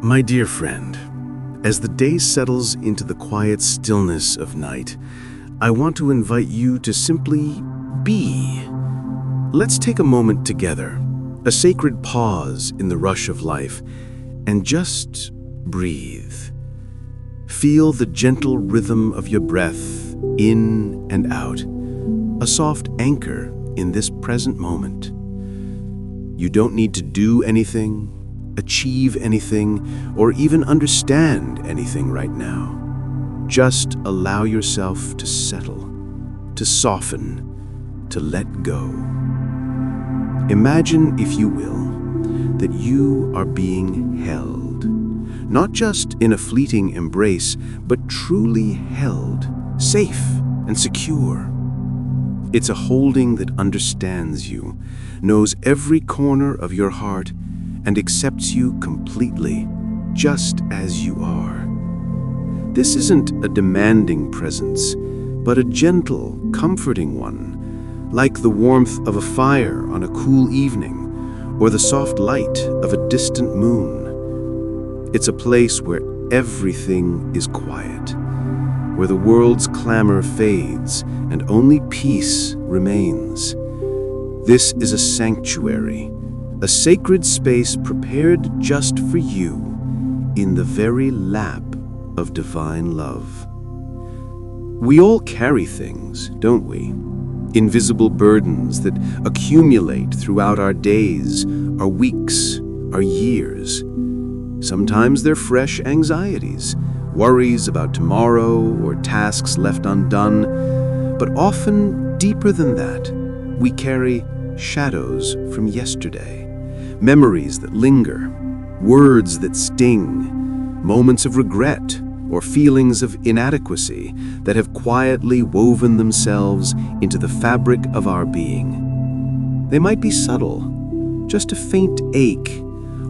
My dear friend, as the day settles into the quiet stillness of night, I want to invite you to simply be. Let's take a moment together, a sacred pause in the rush of life, and just breathe. Feel the gentle rhythm of your breath in and out, a soft anchor in this present moment. You don't need to do anything, achieve anything, or even understand anything right now. Just allow yourself to settle, to soften, to let go. Imagine, if you will, that you are being held, not just in a fleeting embrace, but truly held, safe and secure. It's a holding that understands you, knows every corner of your heart, and accepts you completely, just as you are. This isn't a demanding presence, but a gentle, comforting one, like the warmth of a fire on a cool evening, or the soft light of a distant moon. It's a place where everything is quiet, where the world's clamor fades and only peace remains. This is a sanctuary, a sacred space prepared just for you in the very lap of divine love. We all carry things, don't we? Invisible burdens that accumulate throughout our days, our weeks, our years. Sometimes they're fresh anxieties, worries about tomorrow or tasks left undone, but often deeper than that, we carry shadows from yesterday, memories that linger, words that sting, moments of regret or feelings of inadequacy that have quietly woven themselves into the fabric of our being. They might be subtle, just a faint ache,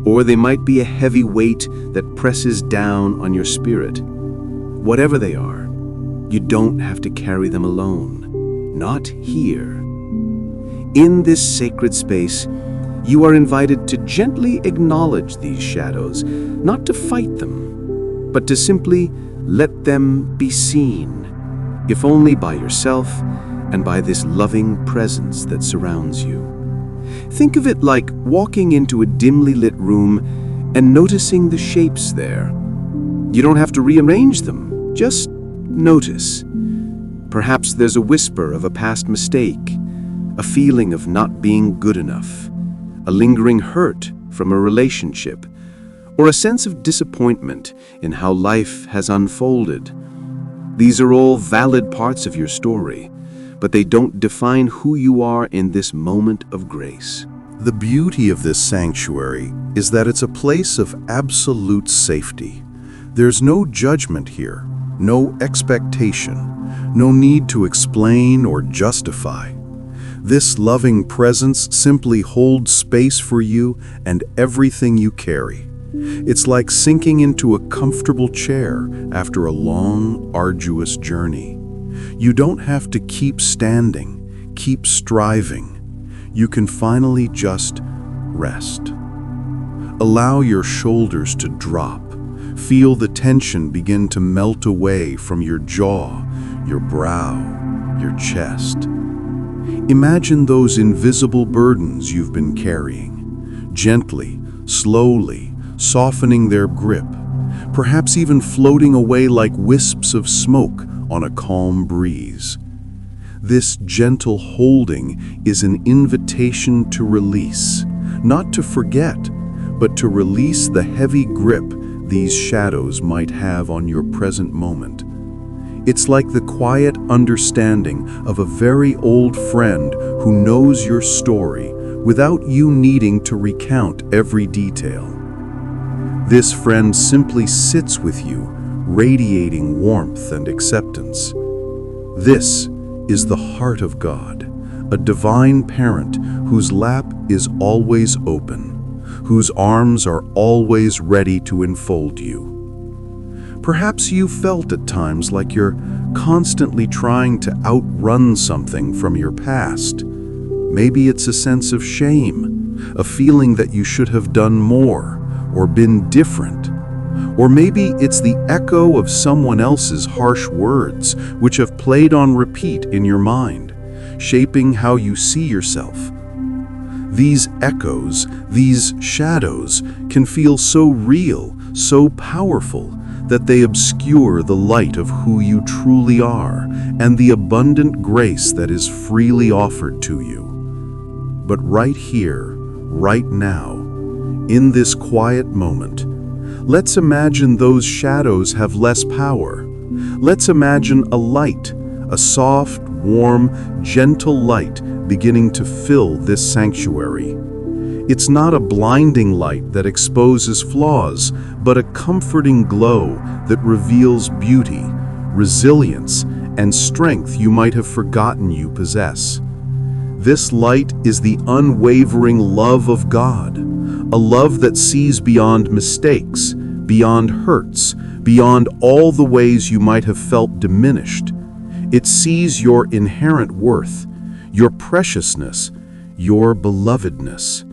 or they might be a heavy weight that presses down on your spirit. Whatever they are, you don't have to carry them alone. Not here. In this sacred space, you are invited to gently acknowledge these shadows, not to fight them, but to simply let them be seen, if only by yourself and by this loving presence that surrounds you. Think of it like walking into a dimly lit room and noticing the shapes there. You don't have to rearrange them, just notice. Perhaps there's a whisper of a past mistake, a feeling of not being good enough, a lingering hurt from a relationship, or a sense of disappointment in how life has unfolded. These are all valid parts of your story, but they don't define who you are in this moment of grace. The beauty of this sanctuary is that it's a place of absolute safety. There's no judgment here, no expectation, no need to explain or justify. This loving presence simply holds space for you and everything you carry. It's like sinking into a comfortable chair after a long, arduous journey. You don't have to keep standing, keep striving. You can finally just rest. Allow your shoulders to drop. Feel the tension begin to melt away from your jaw, your brow, your chest. Imagine those invisible burdens you've been carrying, gently, slowly, softening their grip, perhaps even floating away like wisps of smoke on a calm breeze. This gentle holding is an invitation to release, not to forget, but to release the heavy grip these shadows might have on your present moment. It's like the quiet understanding of a very old friend who knows your story without you needing to recount every detail. This friend simply sits with you, radiating warmth and acceptance. This is the heart of God, a divine parent whose lap is always open, whose arms are always ready to enfold you. Perhaps you felt at times like you're constantly trying to outrun something from your past. Maybe it's a sense of shame, a feeling that you should have done more or been different. Or maybe it's the echo of someone else's harsh words, which have played on repeat in your mind, shaping how you see yourself. These echoes, these shadows, can feel so real, so powerful, that they obscure the light of who you truly are and the abundant grace that is freely offered to you. But right here, right now, in this quiet moment, let's imagine those shadows have less power. Let's imagine a light, a soft, warm, gentle light beginning to fill this sanctuary. It's not a blinding light that exposes flaws, but a comforting glow that reveals beauty, resilience, and strength you might have forgotten you possess. This light is the unwavering love of God, a love that sees beyond mistakes, beyond hurts, beyond all the ways you might have felt diminished. It sees your inherent worth, your preciousness, your belovedness.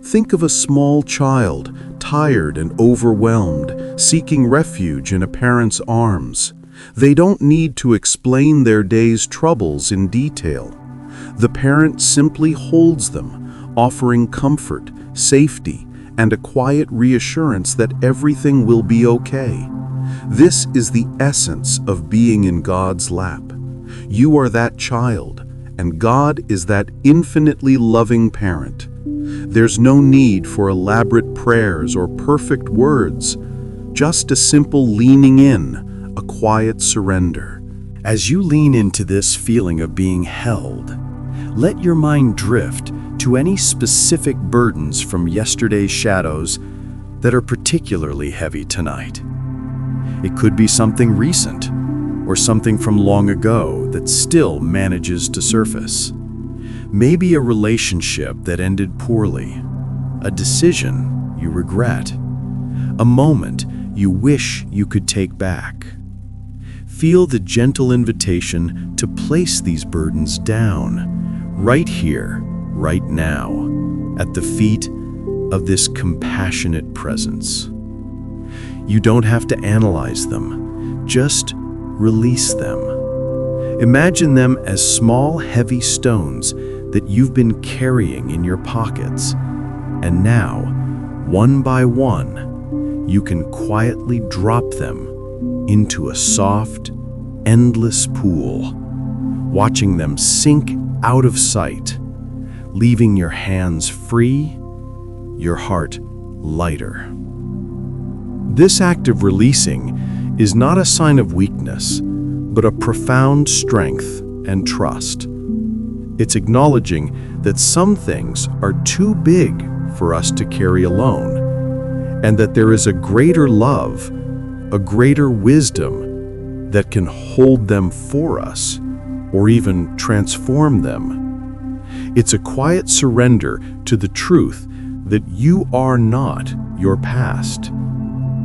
Think of a small child, tired and overwhelmed, seeking refuge in a parent's arms. They don't need to explain their day's troubles in detail. The parent simply holds them, offering comfort, safety, and a quiet reassurance that everything will be okay. This is the essence of being in God's lap. You are that child, and God is that infinitely loving parent. There's no need for elaborate prayers or perfect words, just a simple leaning in, a quiet surrender. As you lean into this feeling of being held, let your mind drift to any specific burdens from yesterday's shadows that are particularly heavy tonight. It could be something recent or something from long ago that still manages to surface. Maybe a relationship that ended poorly, a decision you regret, a moment you wish you could take back. Feel the gentle invitation to place these burdens down, right here, right now, at the feet of this compassionate presence. You don't have to analyze them, just release them. Imagine them as small, heavy stones that you've been carrying in your pockets, and now, one by one, you can quietly drop them into a soft, endless pool, watching them sink out of sight, leaving your hands free, your heart lighter. This act of releasing is not a sign of weakness, but a profound strength and trust. It's acknowledging that some things are too big for us to carry alone, and that there is a greater love, a greater wisdom that can hold them for us, or even transform them. It's a quiet surrender to the truth that you are not your past.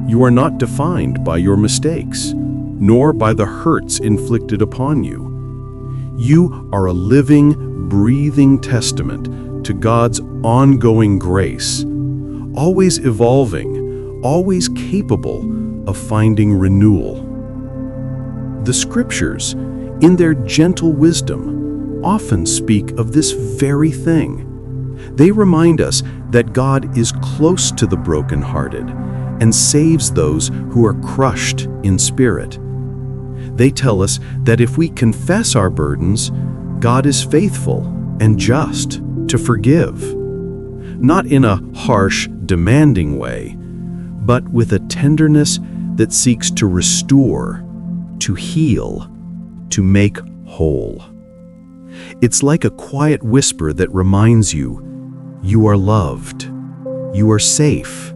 You are not defined by your mistakes, nor by the hurts inflicted upon you. You are a living, breathing testament to God's ongoing grace, always evolving, always capable of finding renewal. The Scriptures, in their gentle wisdom, often speak of this very thing. They remind us that God is close to the brokenhearted and saves those who are crushed in spirit. They tell us that if we confess our burdens, God is faithful and just to forgive. Not in a harsh, demanding way, but with a tenderness that seeks to restore, to heal, to make whole. It's like a quiet whisper that reminds you, you are loved, you are safe,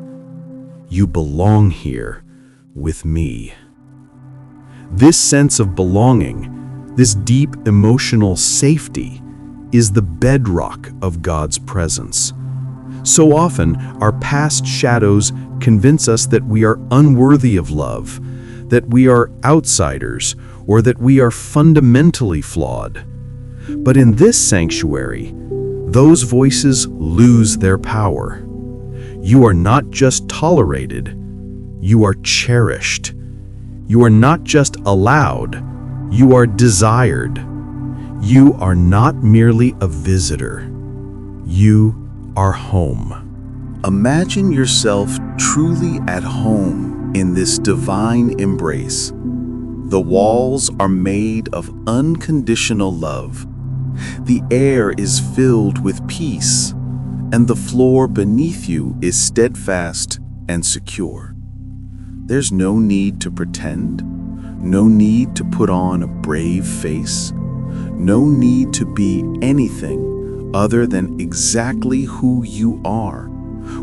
you belong here with me. This sense of belonging, this deep emotional safety, is the bedrock of God's presence. So often, our past shadows convince us that we are unworthy of love, that we are outsiders, or that we are fundamentally flawed. But in this sanctuary, those voices lose their power. You are not just tolerated, You are cherished. You are not just allowed, you are desired. You are not merely a visitor. You are home. Imagine yourself truly at home in this divine embrace. The walls are made of unconditional love. The air is filled with peace, and the floor beneath you is steadfast and secure. There's no need to pretend, no need to put on a brave face, no need to be anything other than exactly who you are,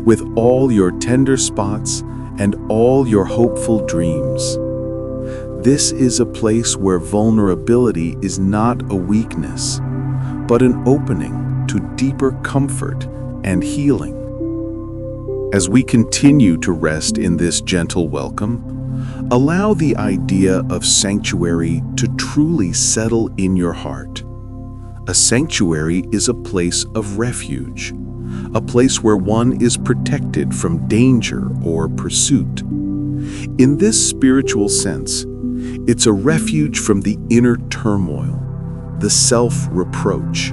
with all your tender spots and all your hopeful dreams. This is a place where vulnerability is not a weakness, but an opening to deeper comfort and healing. As we continue to rest in this gentle welcome, allow the idea of sanctuary to truly settle in your heart. A sanctuary is a place of refuge, a place where one is protected from danger or pursuit. In this spiritual sense, it's a refuge from the inner turmoil, the self-reproach,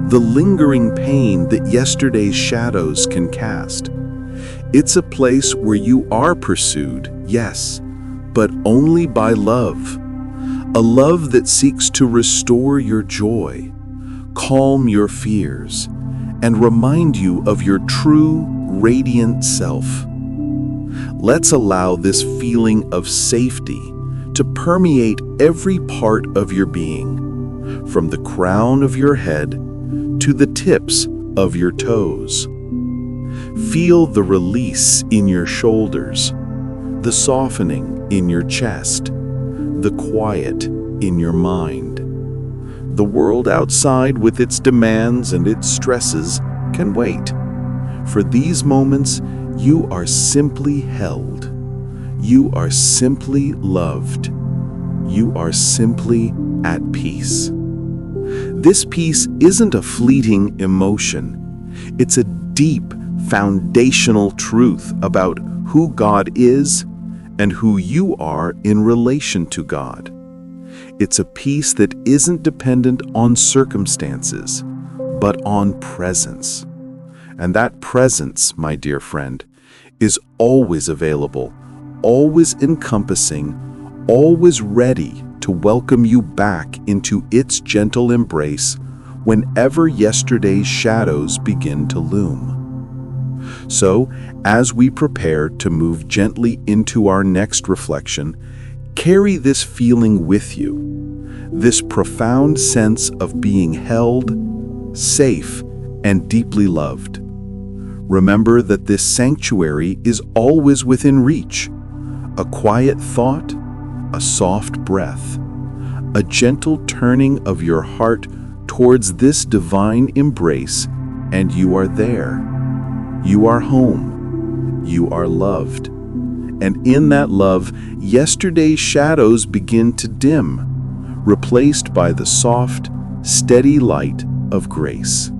the lingering pain that yesterday's shadows can cast. It's a place where you are pursued, yes, but only by love. A love that seeks to restore your joy, calm your fears, and remind you of your true, radiant self. Let's allow this feeling of safety to permeate every part of your being, from the crown of your head to the tips of your toes. Feel the release in your shoulders, the softening in your chest, the quiet in your mind. The world outside with its demands and its stresses can wait. For these moments, you are simply held. You are simply loved. You are simply at peace. This peace isn't a fleeting emotion. It's a deep, foundational truth about who God is and who you are in relation to God. It's a peace that isn't dependent on circumstances, but on presence. And that presence, my dear friend, is always available, always encompassing, always ready to welcome you back into its gentle embrace whenever yesterday's shadows begin to loom. So, as we prepare to move gently into our next reflection, carry this feeling with you, this profound sense of being held, safe, and deeply loved. Remember that this sanctuary is always within reach. A quiet thought, a soft breath, a gentle turning of your heart towards this divine embrace, and you are there. You are home. You are loved. And in that love, yesterday's shadows begin to dim, replaced by the soft, steady light of grace.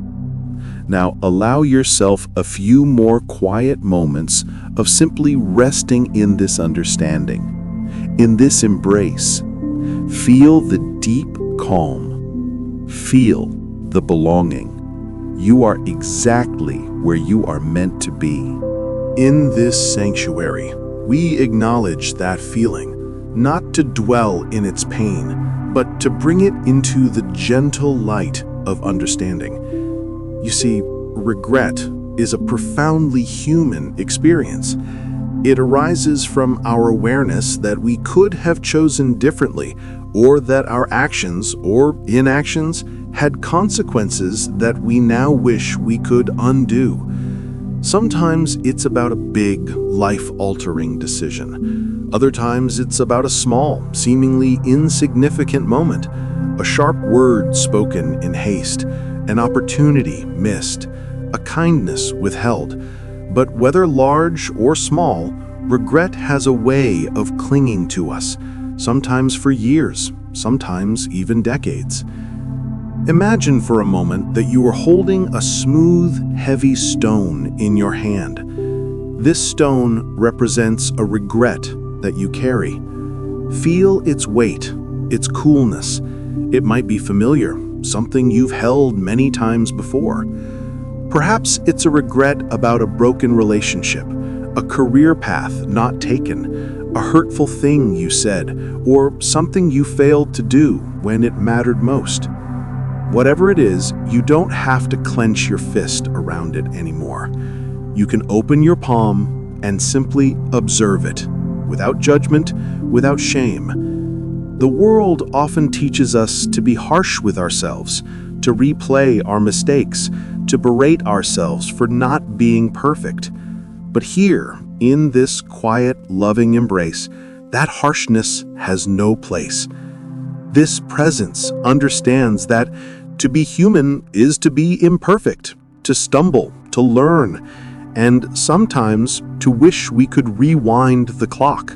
Now allow yourself a few more quiet moments of simply resting in this understanding, in this embrace. Feel the deep calm. Feel the belonging. You are exactly where you are meant to be. In this sanctuary, we acknowledge that feeling, not to dwell in its pain, but to bring it into the gentle light of understanding. You see, regret is a profoundly human experience. It arises from our awareness that we could have chosen differently, or that our actions or inactions had consequences that we now wish we could undo. Sometimes it's about a big, life-altering decision. Other times it's about a small, seemingly insignificant moment, a sharp word spoken in haste, an opportunity missed, a kindness withheld. But whether large or small, regret has a way of clinging to us, sometimes for years, sometimes even decades. Imagine for a moment that you are holding a smooth, heavy stone in your hand. This stone represents a regret that you carry. Feel its weight, its coolness. It might be familiar, something you've held many times before. Perhaps it's a regret about a broken relationship, a career path not taken, a hurtful thing you said, or something you failed to do when it mattered most. Whatever it is, you don't have to clench your fist around it anymore. You can open your palm and simply observe it, without judgment, without shame. The world often teaches us to be harsh with ourselves, to replay our mistakes, to berate ourselves for not being perfect. But here, in this quiet, loving embrace, that harshness has no place. This presence understands that to be human is to be imperfect, to stumble, to learn, and sometimes to wish we could rewind the clock.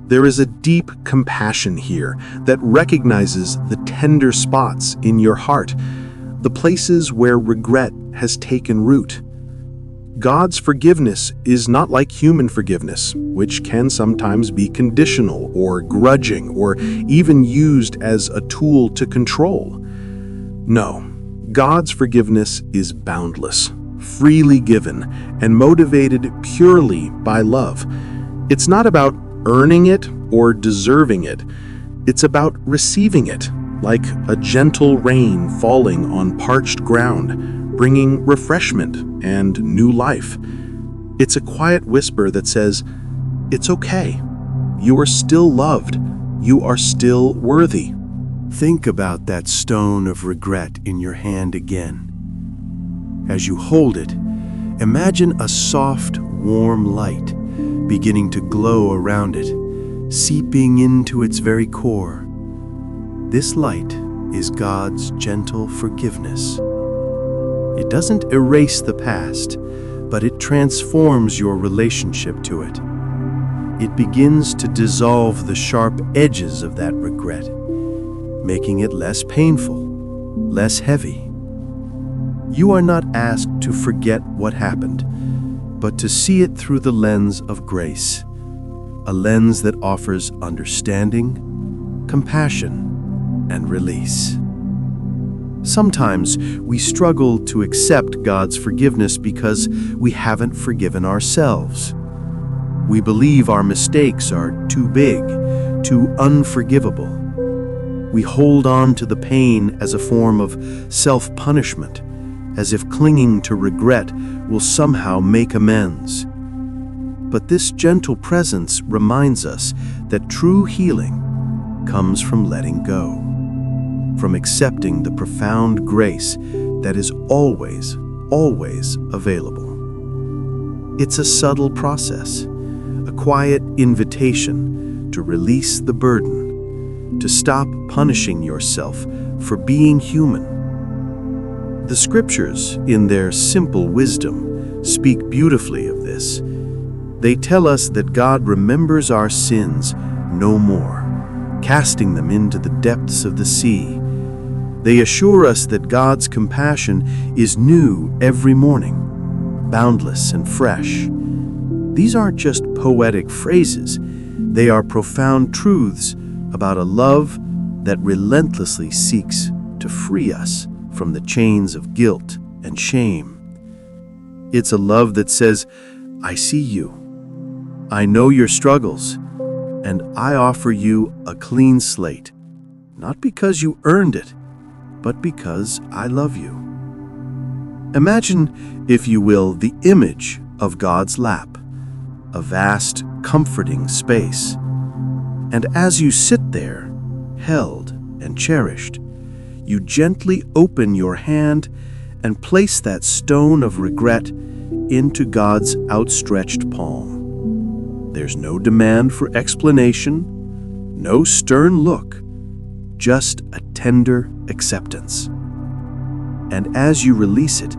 There is a deep compassion here that recognizes the tender spots in your heart, the places where regret has taken root. God's forgiveness is not like human forgiveness, which can sometimes be conditional or grudging or even used as a tool to control. No, God's forgiveness is boundless, freely given, and motivated purely by love. It's not about earning it or deserving it. It's about receiving it, like a gentle rain falling on parched ground, bringing refreshment and new life. It's a quiet whisper that says, "It's okay. You are still loved. You are still worthy." Think about that stone of regret in your hand again. As you hold it, imagine a soft, warm light beginning to glow around it, seeping into its very core. This light is God's gentle forgiveness. It doesn't erase the past, but it transforms your relationship to it. It begins to dissolve the sharp edges of that regret, making it less painful, less heavy. You are not asked to forget what happened, but to see it through the lens of grace, a lens that offers understanding, compassion, and release. Sometimes we struggle to accept God's forgiveness because we haven't forgiven ourselves. We believe our mistakes are too big, too unforgivable. We hold on to the pain as a form of self-punishment, as if clinging to regret will somehow make amends. But this gentle presence reminds us that true healing comes from letting go, from accepting the profound grace that is always, always available. It's a subtle process, a quiet invitation to release the burden, to stop punishing yourself for being human. The scriptures, in their simple wisdom, speak beautifully of this. They tell us that God remembers our sins no more, casting them into the depths of the sea. They assure us that God's compassion is new every morning, boundless and fresh. These aren't just poetic phrases. They are profound truths about a love that relentlessly seeks to free us from the chains of guilt and shame. It's a love that says, "I see you. I know your struggles, and I offer you a clean slate, not because you earned it, but because I love you." Imagine, if you will, the image of God's lap, a vast, comforting space. And as you sit there, held and cherished, you gently open your hand and place that stone of regret into God's outstretched palm. There's no demand for explanation, no stern look, just a tender acceptance. And as you release it,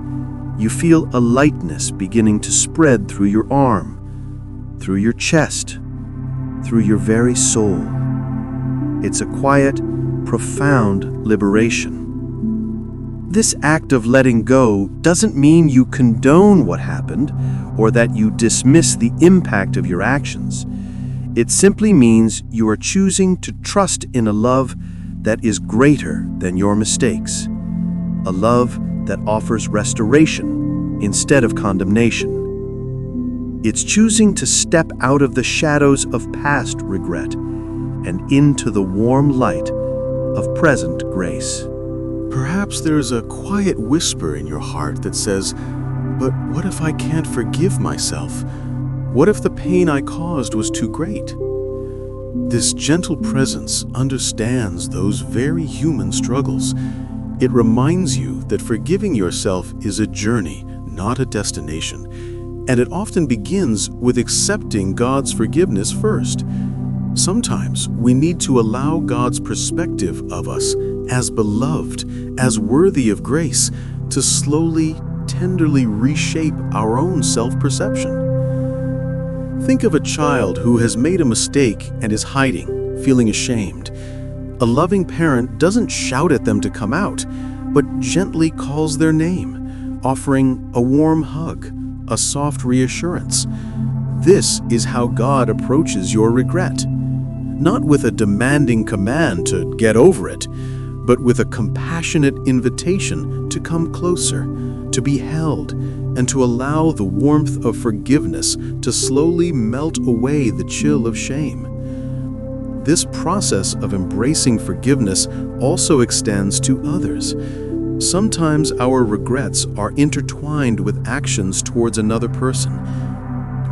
you feel a lightness beginning to spread through your arm, through your chest, through your very soul. It's a quiet, profound liberation. This act of letting go doesn't mean you condone what happened or that you dismiss the impact of your actions. It simply means you are choosing to trust in a love that is greater than your mistakes, a love that offers restoration instead of condemnation. It's choosing to step out of the shadows of past regret and into the warm light of present grace. Perhaps there's a quiet whisper in your heart that says, "But what if I can't forgive myself? What if the pain I caused was too great?" This gentle presence understands those very human struggles. It reminds you that forgiving yourself is a journey, not a destination, and it often begins with accepting God's forgiveness first. Sometimes we need to allow God's perspective of us as beloved, as worthy of grace, to slowly, tenderly reshape our own self-perception. Think of a child who has made a mistake and is hiding, feeling ashamed. A loving parent doesn't shout at them to come out, but gently calls their name, offering a warm hug, a soft reassurance. This is how God approaches your regret. Not with a demanding command to get over it, but with a compassionate invitation to come closer, to be held, and to allow the warmth of forgiveness to slowly melt away the chill of shame. This process of embracing forgiveness also extends to others. Sometimes our regrets are intertwined with actions towards another person.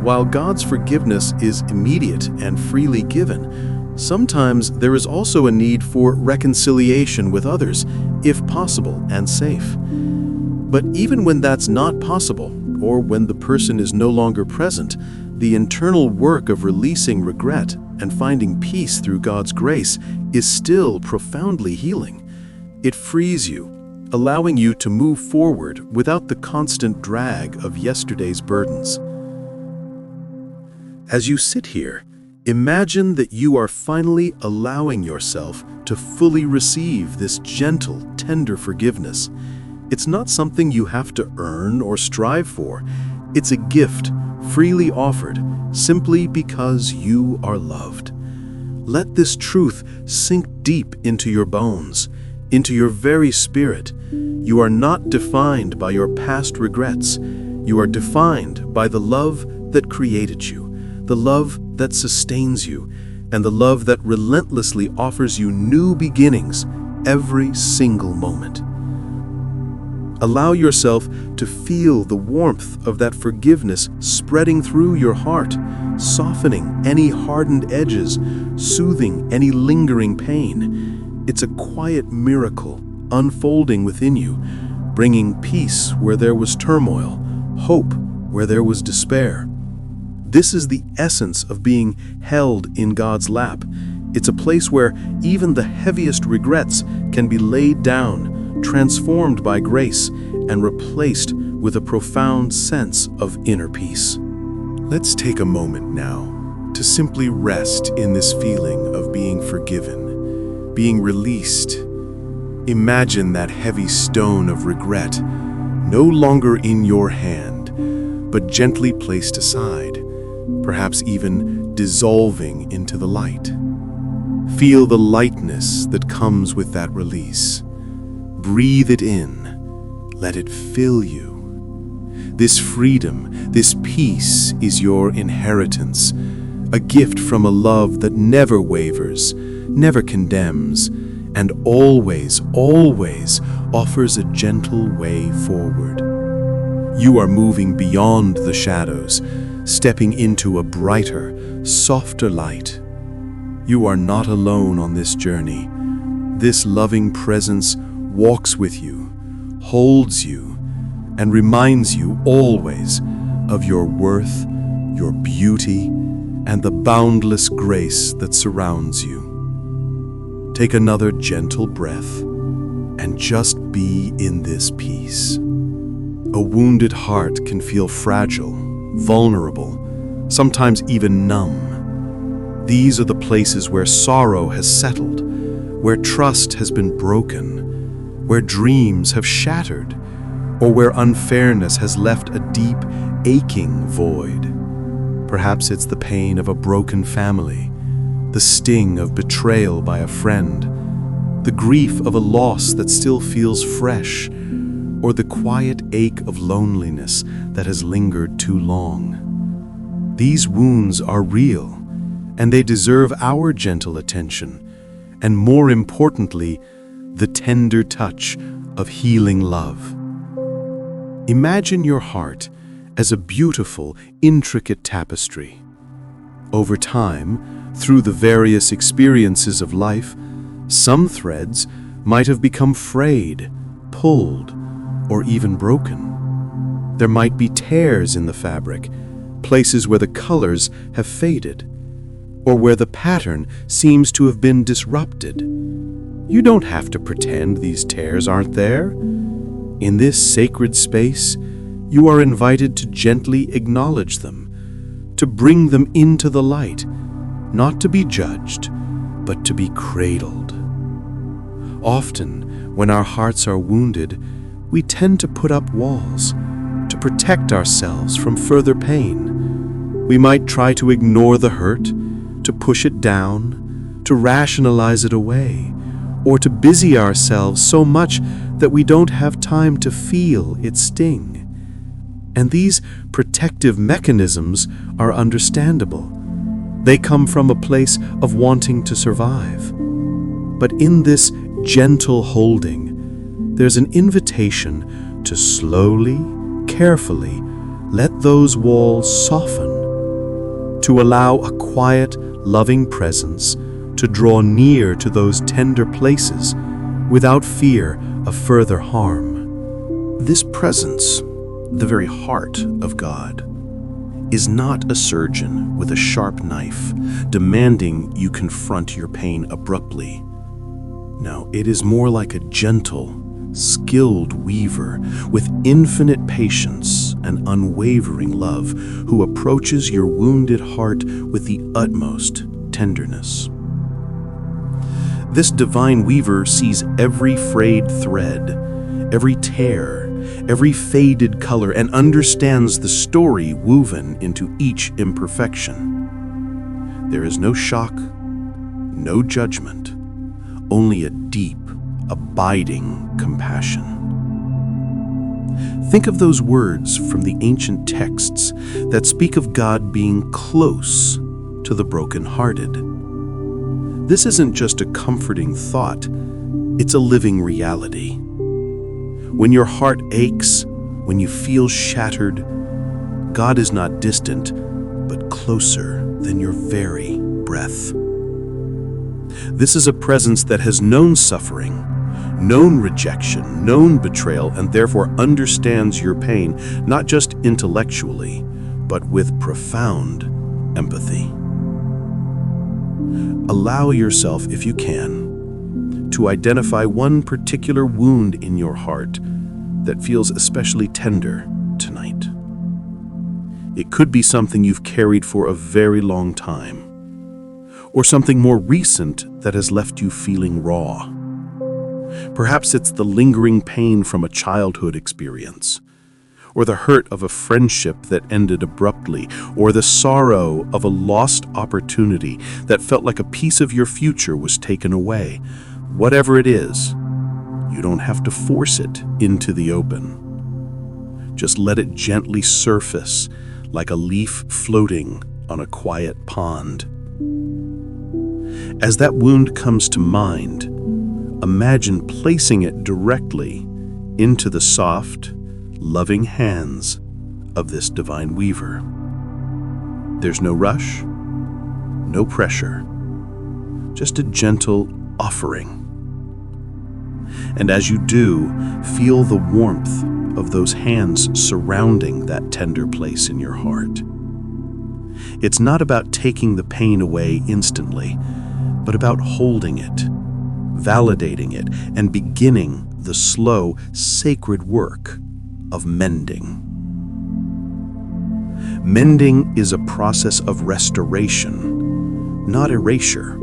While God's forgiveness is immediate and freely given, sometimes there is also a need for reconciliation with others, if possible and safe. But even when that's not possible, or when the person is no longer present, the internal work of releasing regret and finding peace through God's grace is still profoundly healing. It frees you, allowing you to move forward without the constant drag of yesterday's burdens. As you sit here, imagine that you are finally allowing yourself to fully receive this gentle, tender forgiveness. It's not something you have to earn or strive for. It's a gift, freely offered, simply because you are loved. Let this truth sink deep into your bones, into your very spirit. You are not defined by your past regrets. You are defined by the love that created you, the love that sustains you, and the love that relentlessly offers you new beginnings every single moment. Allow yourself to feel the warmth of that forgiveness spreading through your heart, softening any hardened edges, soothing any lingering pain. It's a quiet miracle unfolding within you, bringing peace where there was turmoil, hope where there was despair. This is the essence of being held in God's lap. It's a place where even the heaviest regrets can be laid down, transformed by grace, and replaced with a profound sense of inner peace. Let's take a moment now to simply rest in this feeling of being forgiven, being released. Imagine that heavy stone of regret no longer in your hand, but gently placed aside, perhaps even dissolving into the light. Feel the lightness that comes with that release. Breathe it in. Let it fill you. This freedom, this peace is your inheritance, a gift from a love that never wavers, never condemns, and always, always offers a gentle way forward. You are moving beyond the shadows, stepping into a brighter, softer light. You are not alone on this journey. This loving presence walks with you, holds you, and reminds you always of your worth, your beauty, and the boundless grace that surrounds you. Take another gentle breath and just be in this peace. A wounded heart can feel fragile, vulnerable, sometimes even numb. These are the places where sorrow has settled, where trust has been broken, where dreams have shattered, or where unfairness has left a deep, aching void. Perhaps it's the pain of a broken family, the sting of betrayal by a friend, the grief of a loss that still feels fresh, or the quiet ache of loneliness that has lingered too long. These wounds are real, and they deserve our gentle attention, and more importantly, the tender touch of healing love. Imagine your heart as a beautiful, intricate tapestry. Over time, through the various experiences of life, some threads might have become frayed, pulled, or even broken. There might be tears in the fabric, places where the colors have faded, or where the pattern seems to have been disrupted. You don't have to pretend these tears aren't there. In this sacred space, you are invited to gently acknowledge them, to bring them into the light, not to be judged, but to be cradled. Often, when our hearts are wounded, we tend to put up walls, to protect ourselves from further pain. We might try to ignore the hurt, to push it down, to rationalize it away, or to busy ourselves so much that we don't have time to feel its sting. And these protective mechanisms are understandable. They come from a place of wanting to survive. But in this gentle holding, there's an invitation to slowly, carefully let those walls soften, to allow a quiet, loving presence to draw near to those tender places without fear of further harm. This presence, the very heart of God, is not a surgeon with a sharp knife demanding you confront your pain abruptly. No, it is more like a gentle, skilled weaver with infinite patience and unwavering love who approaches your wounded heart with the utmost tenderness. This divine weaver sees every frayed thread, every tear, every faded color, and understands the story woven into each imperfection. There is no shock, no judgment, only a deep, abiding compassion. Think of those words from the ancient texts that speak of God being close to the brokenhearted. This isn't just a comforting thought, it's a living reality. When your heart aches, when you feel shattered, God is not distant, but closer than your very breath. This is a presence that has known suffering, known rejection, known betrayal, and therefore understands your pain, not just intellectually, but with profound empathy. Allow yourself, if you can, to identify one particular wound in your heart that feels especially tender tonight. It could be something you've carried for a very long time, or something more recent that has left you feeling raw. Perhaps it's the lingering pain from a childhood experience, or the hurt of a friendship that ended abruptly, or the sorrow of a lost opportunity that felt like a piece of your future was taken away. Whatever it is, you don't have to force it into the open. Just let it gently surface like a leaf floating on a quiet pond. As that wound comes to mind, imagine placing it directly into the soft, loving hands of this divine weaver. There's no rush, no pressure, just a gentle offering. And as you do, feel the warmth of those hands surrounding that tender place in your heart. It's not about taking the pain away instantly, but about holding it, validating it, and beginning the slow, sacred work of mending. Mending is a process of restoration, not erasure.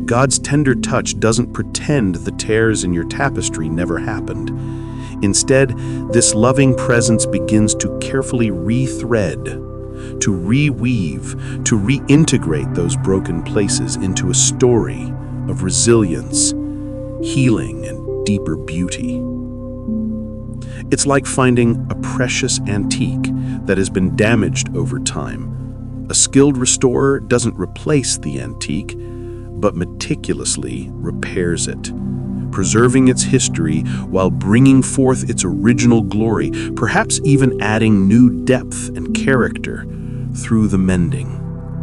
God's tender touch doesn't pretend the tears in your tapestry never happened. Instead, this loving presence begins to carefully rethread, to reweave, to reintegrate those broken places into a story of resilience, healing, and deeper beauty. It's like finding a precious antique that has been damaged over time. A skilled restorer doesn't replace the antique, but meticulously repairs it, preserving its history while bringing forth its original glory, perhaps even adding new depth and character through the mending.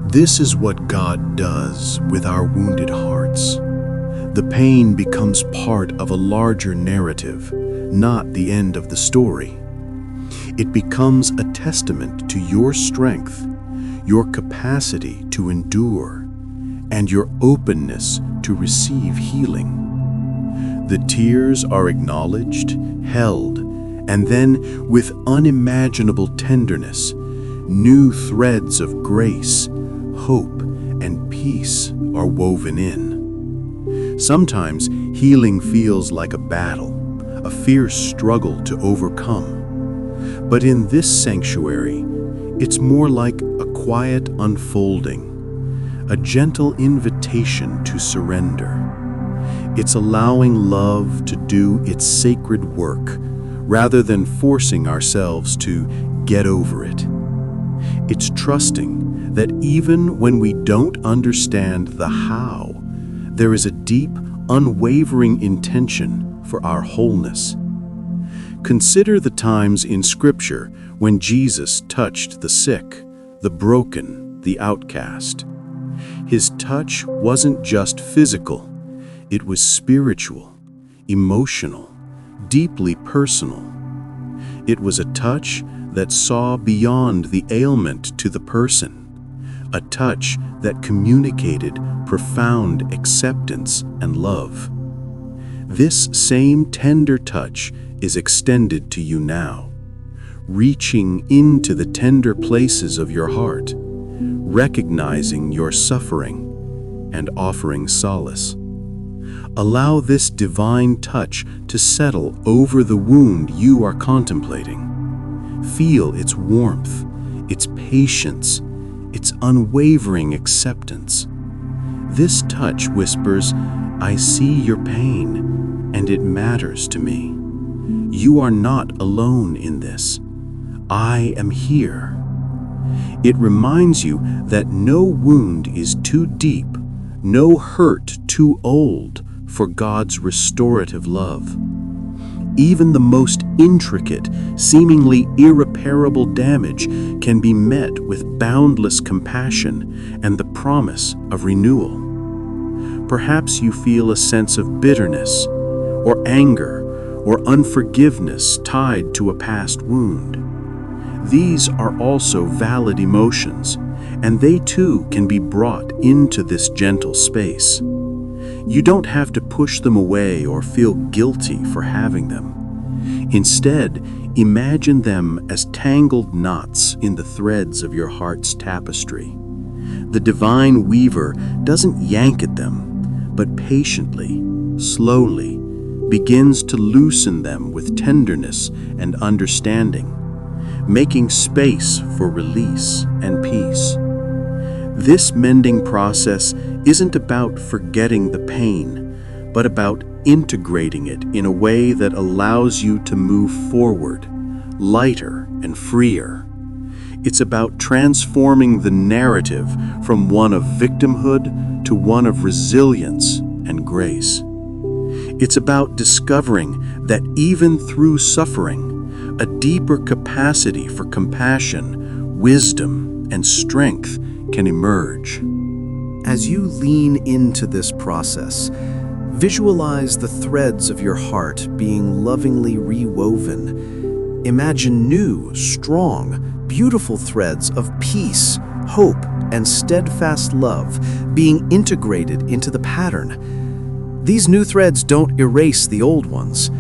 This is what God does with our wounded hearts. The pain becomes part of a larger narrative, not the end of the story. It becomes a testament to your strength, your capacity to endure, and your openness to receive healing. The tears are acknowledged, held, and then, with unimaginable tenderness, new threads of grace, hope, and peace are woven in. Sometimes healing feels like a battle, a fierce struggle to overcome. But in this sanctuary, it's more like a quiet unfolding, a gentle invitation to surrender. It's allowing love to do its sacred work, rather than forcing ourselves to get over it. It's trusting that even when we don't understand the how, there is a deep, unwavering intention for our wholeness. Consider the times in Scripture when Jesus touched the sick, the broken, the outcast. His touch wasn't just physical, it was spiritual, emotional, deeply personal. It was a touch that saw beyond the ailment to the person, a touch that communicated profound acceptance and love. This same tender touch is extended to you now, reaching into the tender places of your heart, recognizing your suffering and offering solace. Allow this divine touch to settle over the wound you are contemplating. Feel its warmth, its patience, its unwavering acceptance. This touch whispers, "I see your pain, and it matters to me. You are not alone in this. I am here." It reminds you that no wound is too deep, no hurt too old for God's restorative love. Even the most intricate, seemingly irreparable damage can be met with boundless compassion and the promise of renewal. Perhaps you feel a sense of bitterness, or anger, or unforgiveness tied to a past wound. These are also valid emotions, and they too can be brought into this gentle space. You don't have to push them away or feel guilty for having them. Instead, imagine them as tangled knots in the threads of your heart's tapestry. The divine weaver doesn't yank at them, but patiently, slowly, begins to loosen them with tenderness and understanding, making space for release and peace. This mending process isn't about forgetting the pain, but about integrating it in a way that allows you to move forward, lighter and freer. It's about transforming the narrative from one of victimhood to one of resilience and grace. It's about discovering that even through suffering, a deeper capacity for compassion, wisdom, and strength can emerge. As you lean into this process, visualize the threads of your heart being lovingly rewoven. Imagine new, strong, beautiful threads of peace, hope, and steadfast love being integrated into the pattern. These new threads don't erase the old ones,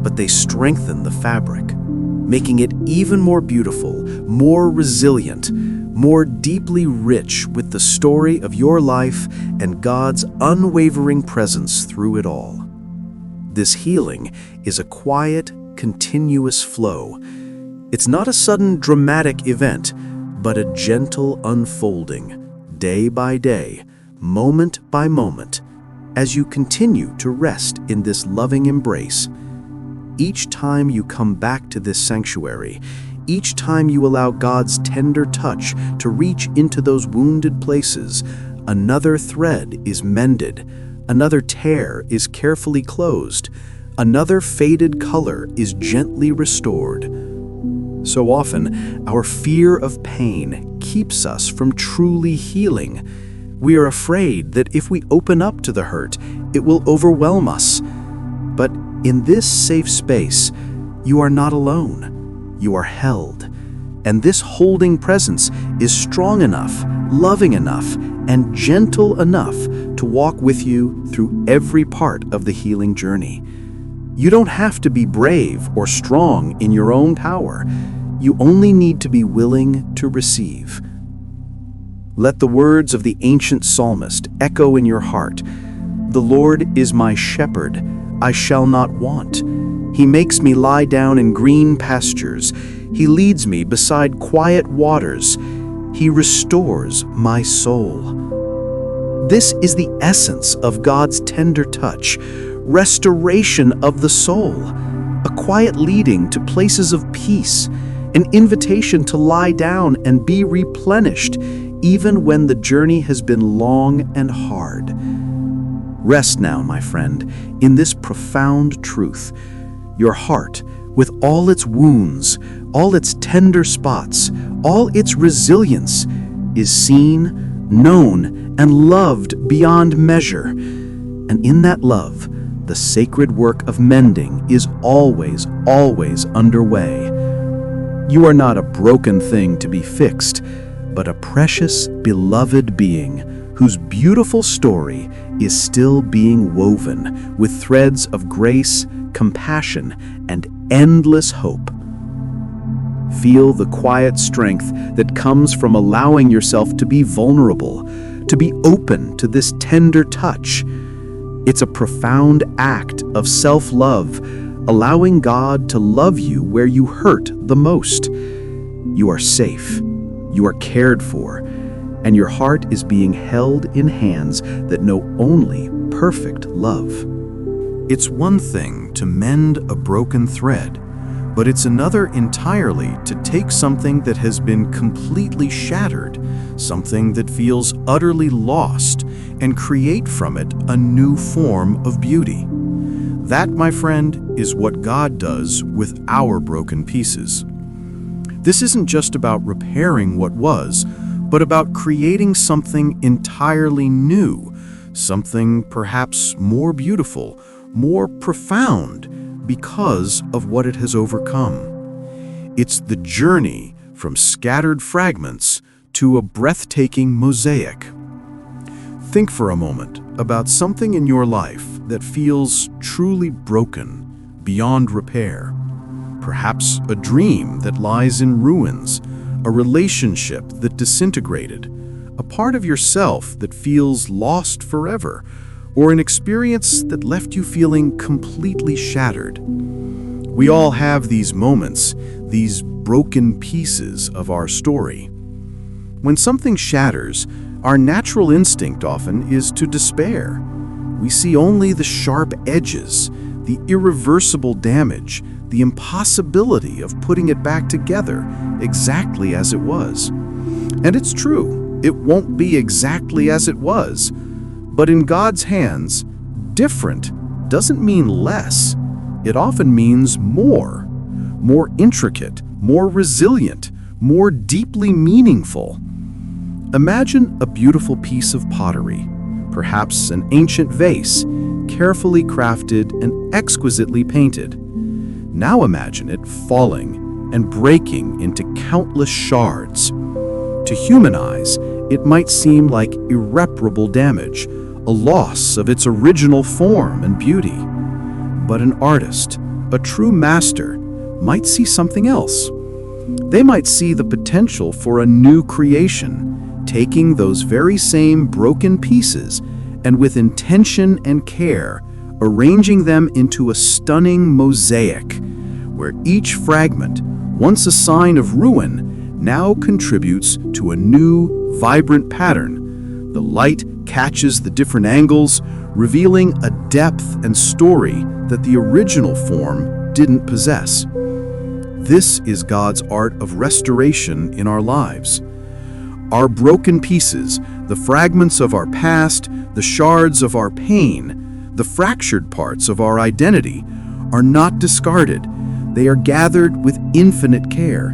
but they strengthen the fabric, making it even more beautiful, more resilient, more deeply rich with the story of your life and God's unwavering presence through it all. This healing is a quiet, continuous flow. It's not a sudden dramatic event, but a gentle unfolding, day by day, moment by moment, as you continue to rest in this loving embrace. Each time you come back to this sanctuary, each time you allow God's tender touch to reach into those wounded places, another thread is mended, another tear is carefully closed, another faded color is gently restored. So often, our fear of pain keeps us from truly healing. We are afraid that if we open up to the hurt, it will overwhelm us. But in this safe space, you are not alone. You are held. And this holding presence is strong enough, loving enough, and gentle enough to walk with you through every part of the healing journey. You don't have to be brave or strong in your own power. You only need to be willing to receive. Let the words of the ancient psalmist echo in your heart. The Lord is my shepherd, I shall not want. He makes me lie down in green pastures. He leads me beside quiet waters. He restores my soul. This is the essence of God's tender touch, restoration of the soul, a quiet leading to places of peace, an invitation to lie down and be replenished, even when the journey has been long and hard. Rest now, my friend, in this profound truth. Your heart, with all its wounds, all its tender spots, all its resilience, is seen, known, and loved beyond measure. And in that love, the sacred work of mending is always, always underway. You are not a broken thing to be fixed, but a precious, beloved being whose beautiful story is still being woven with threads of grace, compassion, and endless hope. Feel the quiet strength that comes from allowing yourself to be vulnerable, to be open to this tender touch. It's a profound act of self-love, allowing God to love you where you hurt the most. You are safe, you are cared for, and your heart is being held in hands that know only perfect love. It's one thing to mend a broken thread, but it's another entirely to take something that has been completely shattered, something that feels utterly lost, and create from it a new form of beauty. That, my friend, is what God does with our broken pieces. This isn't just about repairing what was, but about creating something entirely new, something perhaps more beautiful, more profound because of what it has overcome. It's the journey from scattered fragments to a breathtaking mosaic. Think for a moment about something in your life that feels truly broken, beyond repair. Perhaps a dream that lies in ruins, a relationship that disintegrated, a part of yourself that feels lost forever, or an experience that left you feeling completely shattered. We all have these moments, these broken pieces of our story. When something shatters, our natural instinct often is to despair. We see only the sharp edges, the irreversible damage, the impossibility of putting it back together exactly as it was. And it's true, it won't be exactly as it was. But in God's hands, different doesn't mean less. It often means more intricate, more resilient, more deeply meaningful. Imagine a beautiful piece of pottery, perhaps an ancient vase, carefully crafted and exquisitely painted. Now imagine it falling and breaking into countless shards. To human eyes, it might seem like irreparable damage, a loss of its original form and beauty. But an artist, a true master, might see something else. They might see the potential for a new creation, taking those very same broken pieces and with intention and care, arranging them into a stunning mosaic, where each fragment, once a sign of ruin, now contributes to a new, vibrant pattern. The light catches the different angles, revealing a depth and story that the original form didn't possess. This is God's art of restoration in our lives. Our broken pieces, the fragments of our past, the shards of our pain, the fractured parts of our identity, are not discarded. They are gathered with infinite care.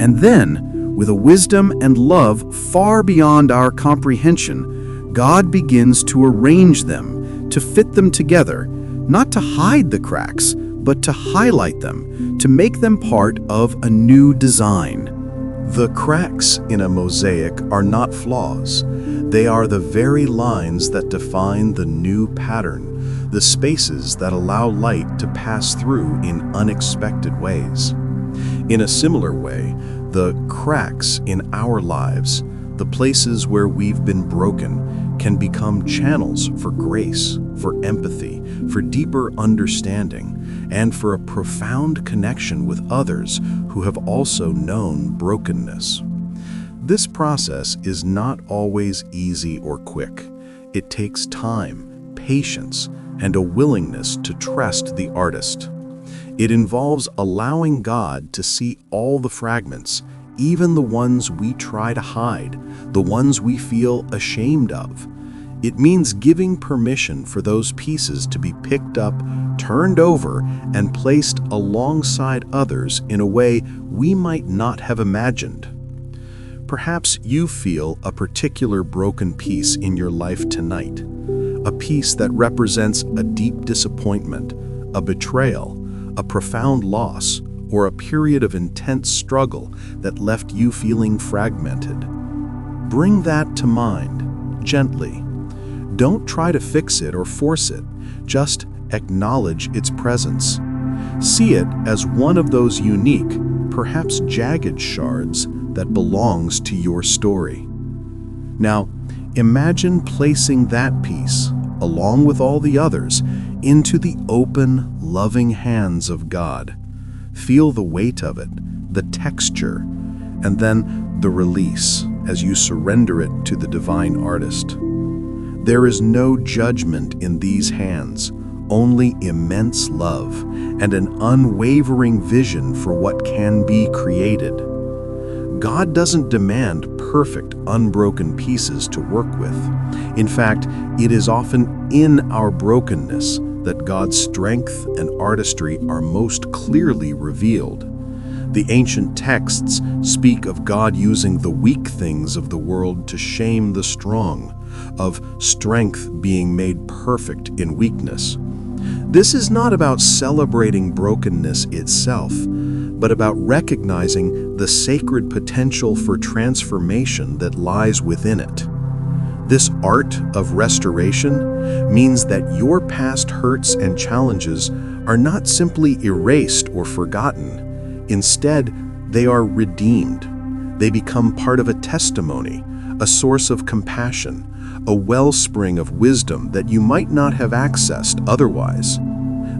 And then, with a wisdom and love far beyond our comprehension, God begins to arrange them, to fit them together, not to hide the cracks, but to highlight them, to make them part of a new design. The cracks in a mosaic are not flaws. They are the very lines that define the new pattern, the spaces that allow light to pass through in unexpected ways. In a similar way, the cracks in our lives, the places where we've been broken, can become channels for grace, for empathy, for deeper understanding, and for a profound connection with others who have also known brokenness. This process is not always easy or quick. It takes time, patience, and a willingness to trust the artist. It involves allowing God to see all the fragments, even the ones we try to hide, the ones we feel ashamed of. It means giving permission for those pieces to be picked up, turned over, and placed alongside others in a way we might not have imagined. Perhaps you feel a particular broken piece in your life tonight, a piece that represents a deep disappointment, a betrayal, a profound loss, or a period of intense struggle that left you feeling fragmented. Bring that to mind, gently. Don't try to fix it or force it, just acknowledge its presence. See it as one of those unique, perhaps jagged shards that belongs to your story. Now, imagine placing that piece, along with all the others, into the open, loving hands of God. Feel the weight of it, the texture, and then the release as you surrender it to the divine artist. There is no judgment in these hands, only immense love and an unwavering vision for what can be created. God doesn't demand perfect, unbroken pieces to work with. In fact, it is often in our brokenness that God's strength and artistry are most clearly revealed. The ancient texts speak of God using the weak things of the world to shame the strong, of strength being made perfect in weakness. This is not about celebrating brokenness itself, but about recognizing the sacred potential for transformation that lies within it. This art of restoration means that your past hurts and challenges are not simply erased or forgotten. Instead, they are redeemed. They become part of a testimony, a source of compassion, a wellspring of wisdom that you might not have accessed otherwise.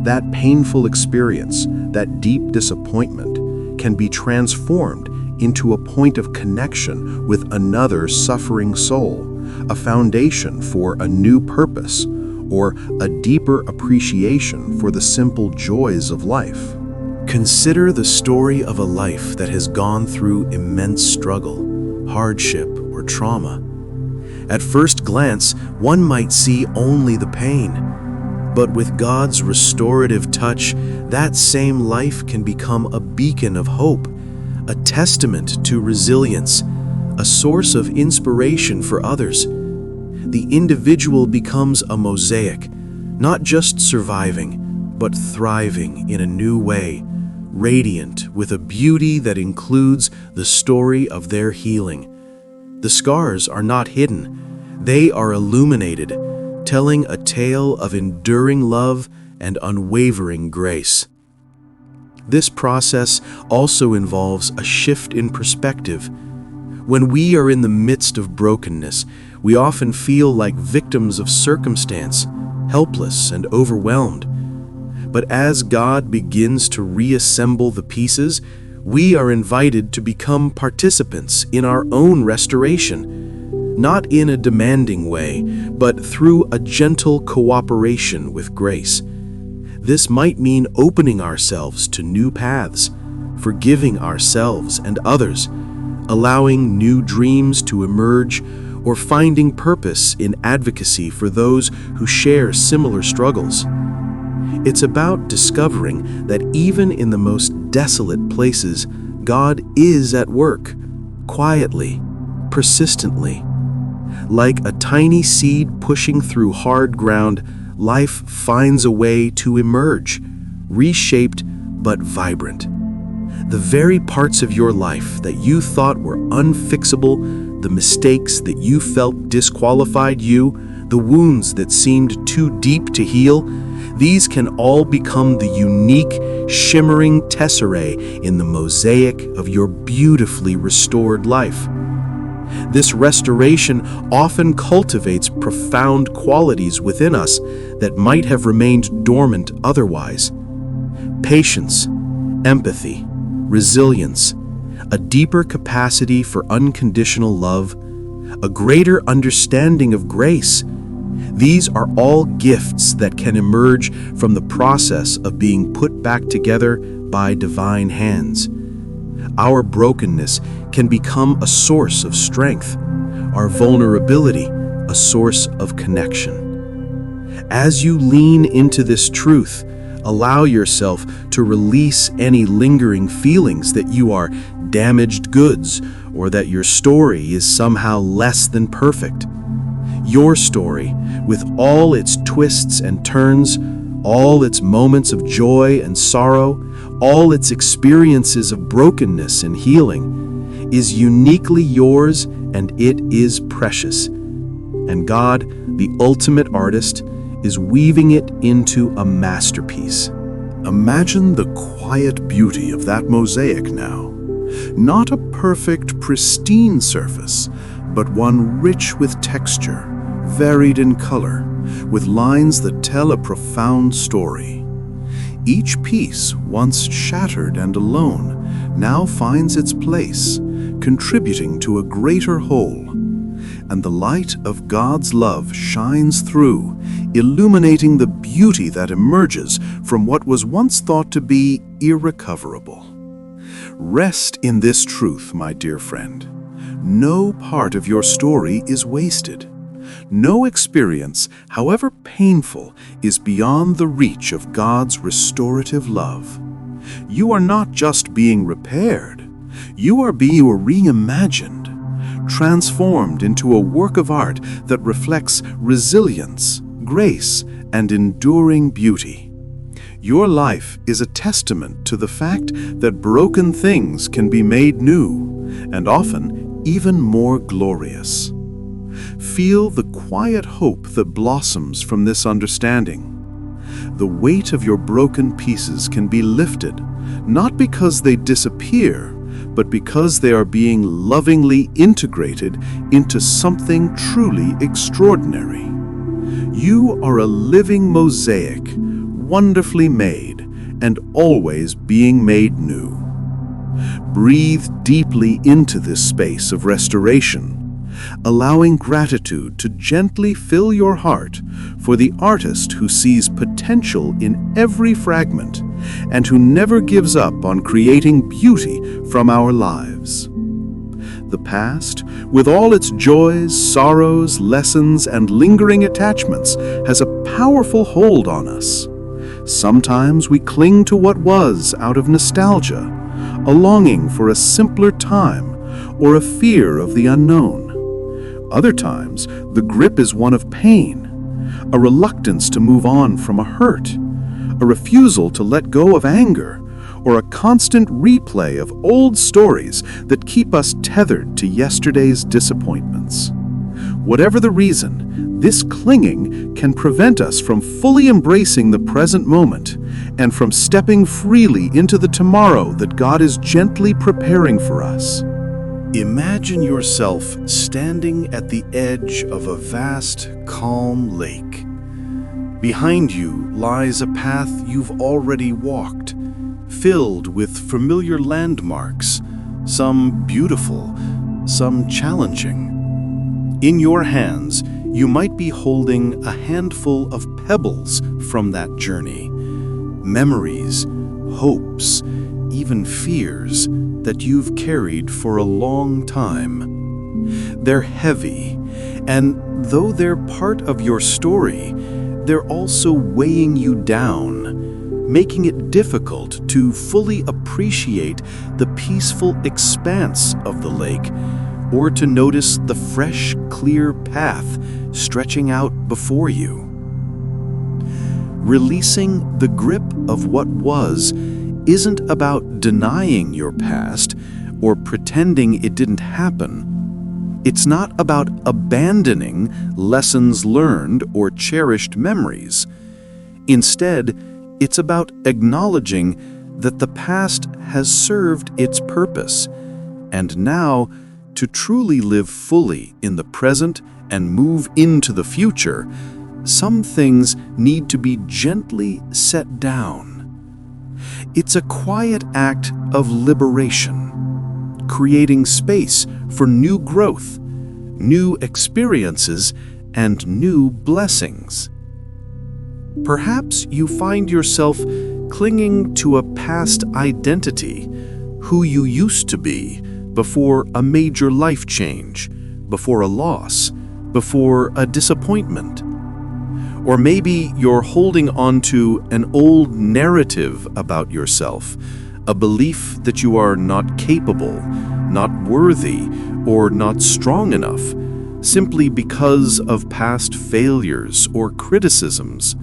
That painful experience, that deep disappointment, can be transformed into a point of connection with another suffering soul, a foundation for a new purpose, or a deeper appreciation for the simple joys of life. Consider the story of a life that has gone through immense struggle, hardship, or trauma. At first glance, one might see only the pain. But with God's restorative touch, that same life can become a beacon of hope, a testament to resilience, a source of inspiration for others. The individual becomes a mosaic, not just surviving, but thriving in a new way, radiant with a beauty that includes the story of their healing. The scars are not hidden, they are illuminated, telling a tale of enduring love and unwavering grace. This process also involves a shift in perspective. When we are in the midst of brokenness, we often feel like victims of circumstance, helpless and overwhelmed. But as God begins to reassemble the pieces, we are invited to become participants in our own restoration, not in a demanding way, but through a gentle cooperation with grace. This might mean opening ourselves to new paths, forgiving ourselves and others, allowing new dreams to emerge, or finding purpose in advocacy for those who share similar struggles. It's about discovering that even in the most desolate places, God is at work, quietly, persistently. Like a tiny seed pushing through hard ground, life finds a way to emerge, reshaped but vibrant. The very parts of your life that you thought were unfixable, the mistakes that you felt disqualified you, the wounds that seemed too deep to heal, these can all become the unique, shimmering tesserae in the mosaic of your beautifully restored life. This restoration often cultivates profound qualities within us that might have remained dormant otherwise. Patience, empathy, resilience, a deeper capacity for unconditional love, a greater understanding of grace. These are all gifts that can emerge from the process of being put back together by divine hands. Our brokenness can become a source of strength, our vulnerability a source of connection. As you lean into this truth, allow yourself to release any lingering feelings that you are damaged goods or that your story is somehow less than perfect. Your story, with all its twists and turns, all its moments of joy and sorrow, all its experiences of brokenness and healing, is uniquely yours and it is precious. And God, the ultimate artist, is weaving it into a masterpiece. Imagine the quiet beauty of that mosaic now. Not a perfect, pristine surface, but one rich with texture, varied in color, with lines that tell a profound story. Each piece, once shattered and alone, now finds its place, contributing to a greater whole. And the light of God's love shines through, illuminating the beauty that emerges from what was once thought to be irrecoverable. Rest in this truth, my dear friend. No part of your story is wasted. No experience, however painful, is beyond the reach of God's restorative love. You are not just being repaired, you are being reimagined, transformed into a work of art that reflects resilience, grace, and enduring beauty. Your life is a testament to the fact that broken things can be made new, and often even more glorious. Feel the quiet hope that blossoms from this understanding. The weight of your broken pieces can be lifted, not because they disappear, but because they are being lovingly integrated into something truly extraordinary. You are a living mosaic, wonderfully made, and always being made new. Breathe deeply into this space of restoration, allowing gratitude to gently fill your heart for the artist who sees potential in every fragment and who never gives up on creating beauty from our lives. The past, with all its joys, sorrows, lessons, and lingering attachments, has a powerful hold on us. Sometimes we cling to what was out of nostalgia, a longing for a simpler time, or a fear of the unknown. Other times, the grip is one of pain, a reluctance to move on from a hurt, a refusal to let go of anger, or a constant replay of old stories that keep us tethered to yesterday's disappointments. Whatever the reason, this clinging can prevent us from fully embracing the present moment and from stepping freely into the tomorrow that God is gently preparing for us. Imagine yourself standing at the edge of a vast, calm lake. Behind you lies a path you've already walked, filled with familiar landmarks, some beautiful, some challenging. In your hands, you might be holding a handful of pebbles from that journey, memories, hopes, even fears that you've carried for a long time. They're heavy, and though they're part of your story, they're also weighing you down, making it difficult to fully appreciate the peaceful expanse of the lake or to notice the fresh, clear path stretching out before you. Releasing the grip of what was isn't about denying your past or pretending it didn't happen. It's not about abandoning lessons learned or cherished memories. Instead, it's about acknowledging that the past has served its purpose, and now, to truly live fully in the present and move into the future, some things need to be gently set down. It's a quiet act of liberation, creating space for new growth, new experiences, and new blessings. Perhaps you find yourself clinging to a past identity, who you used to be before a major life change, before a loss, before a disappointment. Or maybe you're holding on to an old narrative about yourself, a belief that you are not capable, not worthy, or not strong enough, simply because of past failures or criticisms.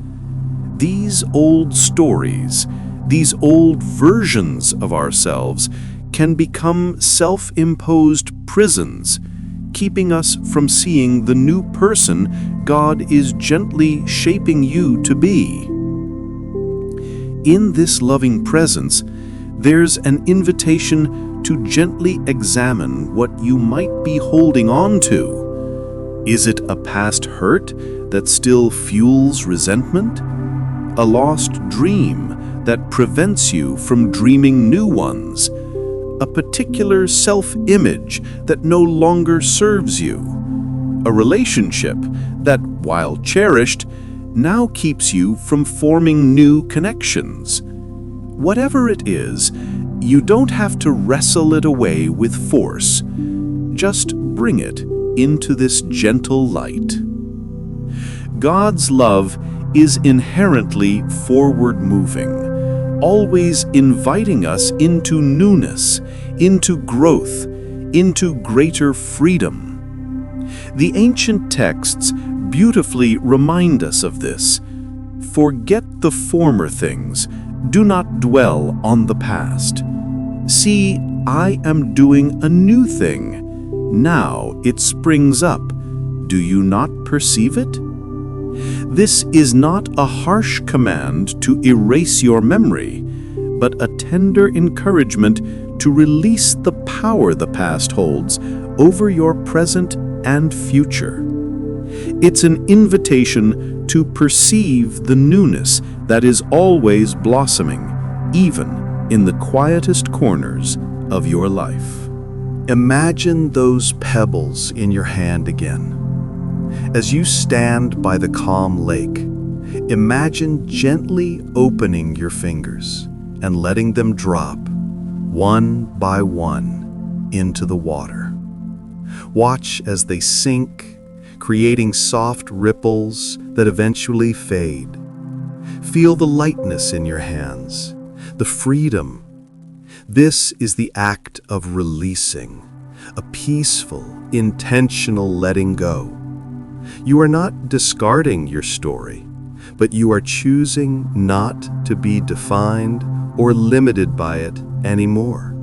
These old stories, these old versions of ourselves, can become self-imposed prisons, keeping us from seeing the new person God is gently shaping you to be. In this loving presence, there's an invitation to gently examine what you might be holding on to. Is it a past hurt that still fuels resentment? A lost dream that prevents you from dreaming new ones? A particular self-image that no longer serves you? A relationship that, while cherished, now keeps you from forming new connections? Whatever it is, you don't have to wrestle it away with force. Just bring it into this gentle light. God's love is inherently forward-moving, always inviting us into newness, into growth, into greater freedom. The ancient texts beautifully remind us of this. Forget the former things, do not dwell on the past. See, I am doing a new thing. Now it springs up. Do you not perceive it? This is not a harsh command to erase your memory, but a tender encouragement to release the power the past holds over your present and future. It's an invitation to perceive the newness that is always blossoming, even in the quietest corners of your life. Imagine those pebbles in your hand again. As you stand by the calm lake, imagine gently opening your fingers and letting them drop, one by one, into the water. Watch as they sink, creating soft ripples that eventually fade. Feel the lightness in your hands, the freedom. This is the act of releasing, a peaceful, intentional letting go. You are not discarding your story, but you are choosing not to be defined or limited by it anymore.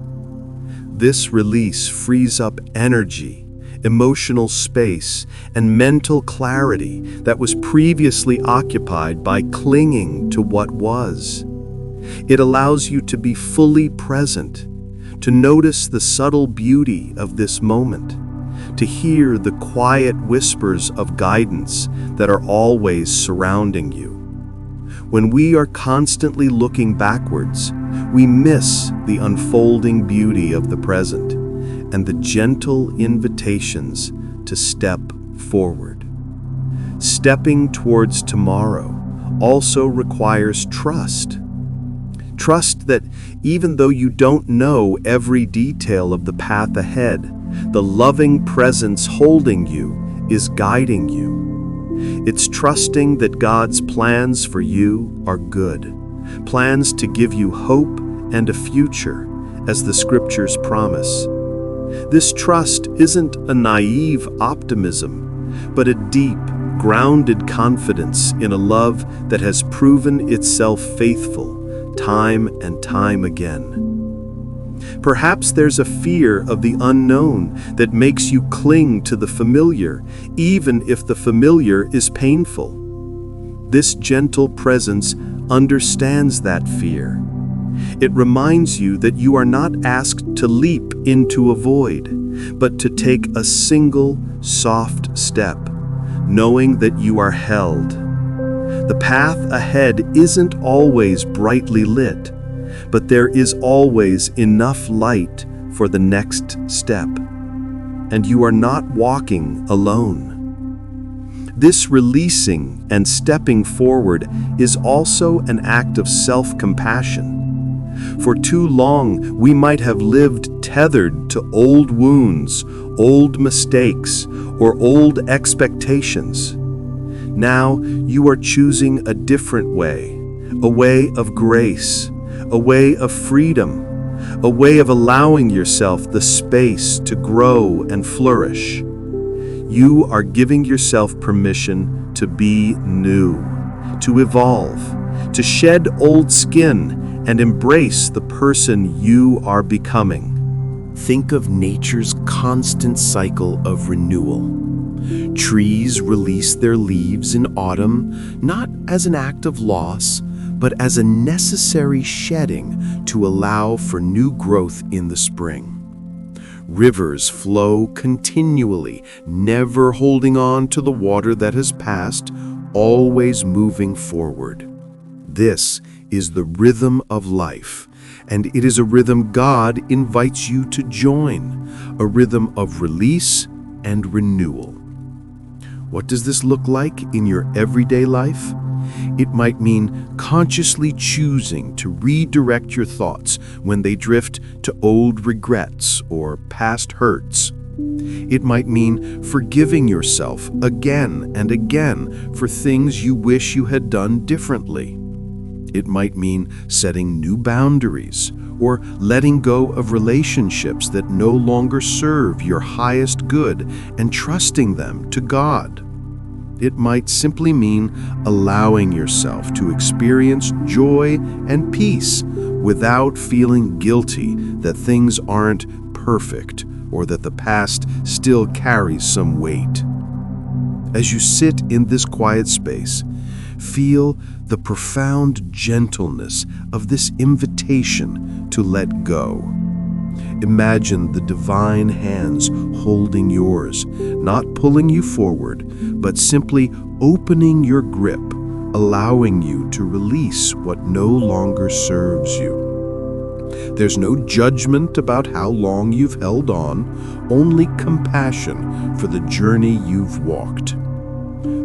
This release frees up energy, emotional space, and mental clarity that was previously occupied by clinging to what was. It allows you to be fully present, to notice the subtle beauty of this moment, to hear the quiet whispers of guidance that are always surrounding you. When we are constantly looking backwards, we miss the unfolding beauty of the present and the gentle invitations to step forward. Stepping towards tomorrow also requires trust. Trust that even though you don't know every detail of the path ahead, the loving presence holding you is guiding you. It's trusting that God's plans for you are good, plans to give you hope and a future, as the scriptures promise. This trust isn't a naive optimism, but a deep, grounded confidence in a love that has proven itself faithful time and time again. Perhaps there's a fear of the unknown that makes you cling to the familiar, even if the familiar is painful. This gentle presence understands that fear. It reminds you that you are not asked to leap into a void, but to take a single, soft step, knowing that you are held. The path ahead isn't always brightly lit, but there is always enough light for the next step. And you are not walking alone. This releasing and stepping forward is also an act of self-compassion. For too long, we might have lived tethered to old wounds, old mistakes, or old expectations. Now you are choosing a different way, a way of grace, a way of freedom, a way of allowing yourself the space to grow and flourish. You are giving yourself permission to be new, to evolve, to shed old skin and embrace the person you are becoming. Think of nature's constant cycle of renewal. Trees release their leaves in autumn, not as an act of loss, but as a necessary shedding to allow for new growth in the spring. Rivers flow continually, never holding on to the water that has passed, always moving forward. This is the rhythm of life, and it is a rhythm God invites you to join, a rhythm of release and renewal. What does this look like in your everyday life? It might mean consciously choosing to redirect your thoughts when they drift to old regrets or past hurts. It might mean forgiving yourself again and again for things you wish you had done differently. It might mean setting new boundaries or letting go of relationships that no longer serve your highest good and trusting them to God. It might simply mean allowing yourself to experience joy and peace without feeling guilty that things aren't perfect or that the past still carries some weight. As you sit in this quiet space, feel the profound gentleness of this invitation to let go. Imagine the divine hands holding yours, not pulling you forward, but simply opening your grip, allowing you to release what no longer serves you. There's no judgment about how long you've held on, only compassion for the journey you've walked.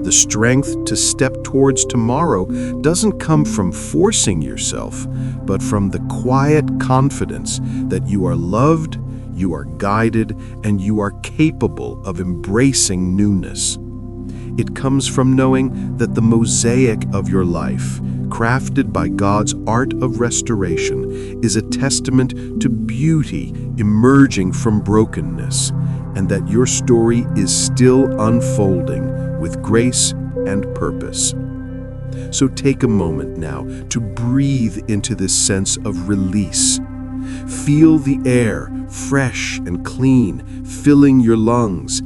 The strength to step towards tomorrow doesn't come from forcing yourself, but from the quiet confidence that you are loved, you are guided, and you are capable of embracing newness. It comes from knowing that the mosaic of your life, crafted by God's art of restoration, is a testament to beauty emerging from brokenness, and that your story is still unfolding with grace and purpose. So take a moment now to breathe into this sense of release. Feel the air, fresh and clean, filling your lungs,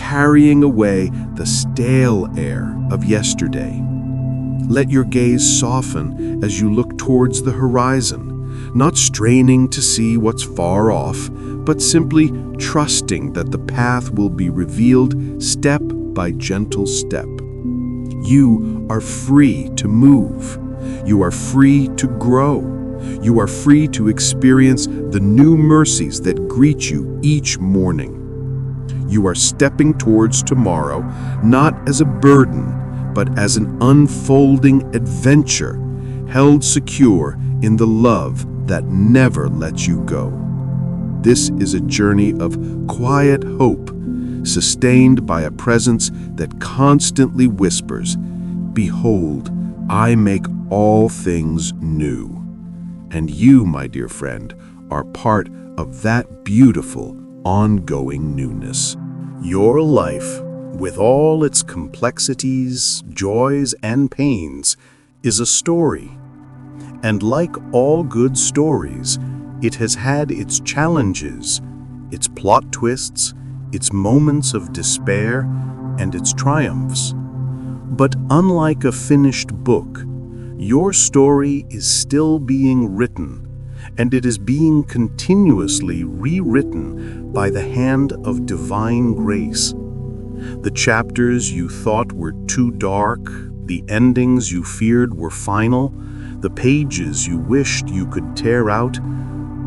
carrying away the stale air of yesterday. Let your gaze soften as you look towards the horizon, not straining to see what's far off, but simply trusting that the path will be revealed step by gentle step. You are free to move. You are free to grow. You are free to experience the new mercies that greet you each morning. You are stepping towards tomorrow, not as a burden, but as an unfolding adventure, held secure in the love that never lets you go. This is a journey of quiet hope, sustained by a presence that constantly whispers, "Behold, I make all things new." And you, my dear friend, are part of that beautiful, ongoing newness. Your life, with all its complexities, joys, and pains, is a story. And like all good stories, it has had its challenges, its plot twists, its moments of despair, and its triumphs. But unlike a finished book, your story is still being written, and it is being continuously rewritten by the hand of divine grace. The chapters you thought were too dark, the endings you feared were final, the pages you wished you could tear out,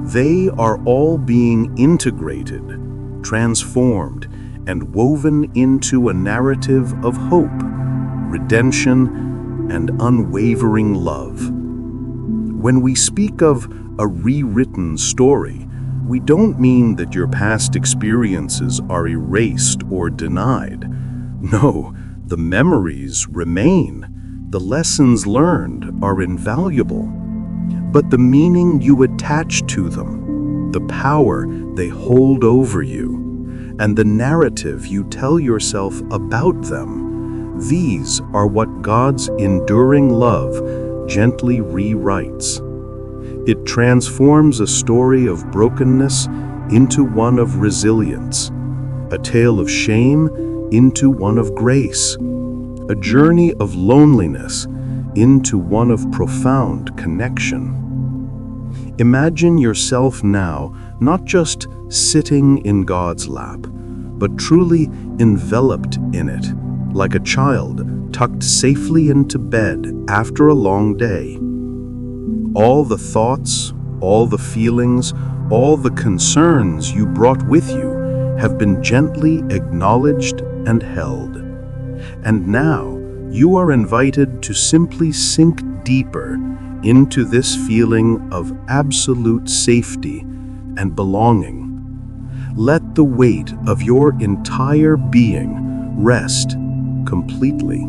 they are all being integrated, transformed, and woven into a narrative of hope, redemption, and unwavering love. When we speak of a rewritten story, we don't mean that your past experiences are erased or denied. No, the memories remain. The lessons learned are invaluable. But the meaning you attach to them, the power they hold over you, and the narrative you tell yourself about them, these are what God's enduring love gently rewrites. It transforms a story of brokenness into one of resilience, a tale of shame into one of grace, a journey of loneliness into one of profound connection. Imagine yourself now not just sitting in God's lap, but truly enveloped in it, like a child tucked safely into bed after a long day. All the thoughts, all the feelings, all the concerns you brought with you have been gently acknowledged and held. And now you are invited to simply sink deeper into this feeling of absolute safety and belonging. Let the weight of your entire being rest completely.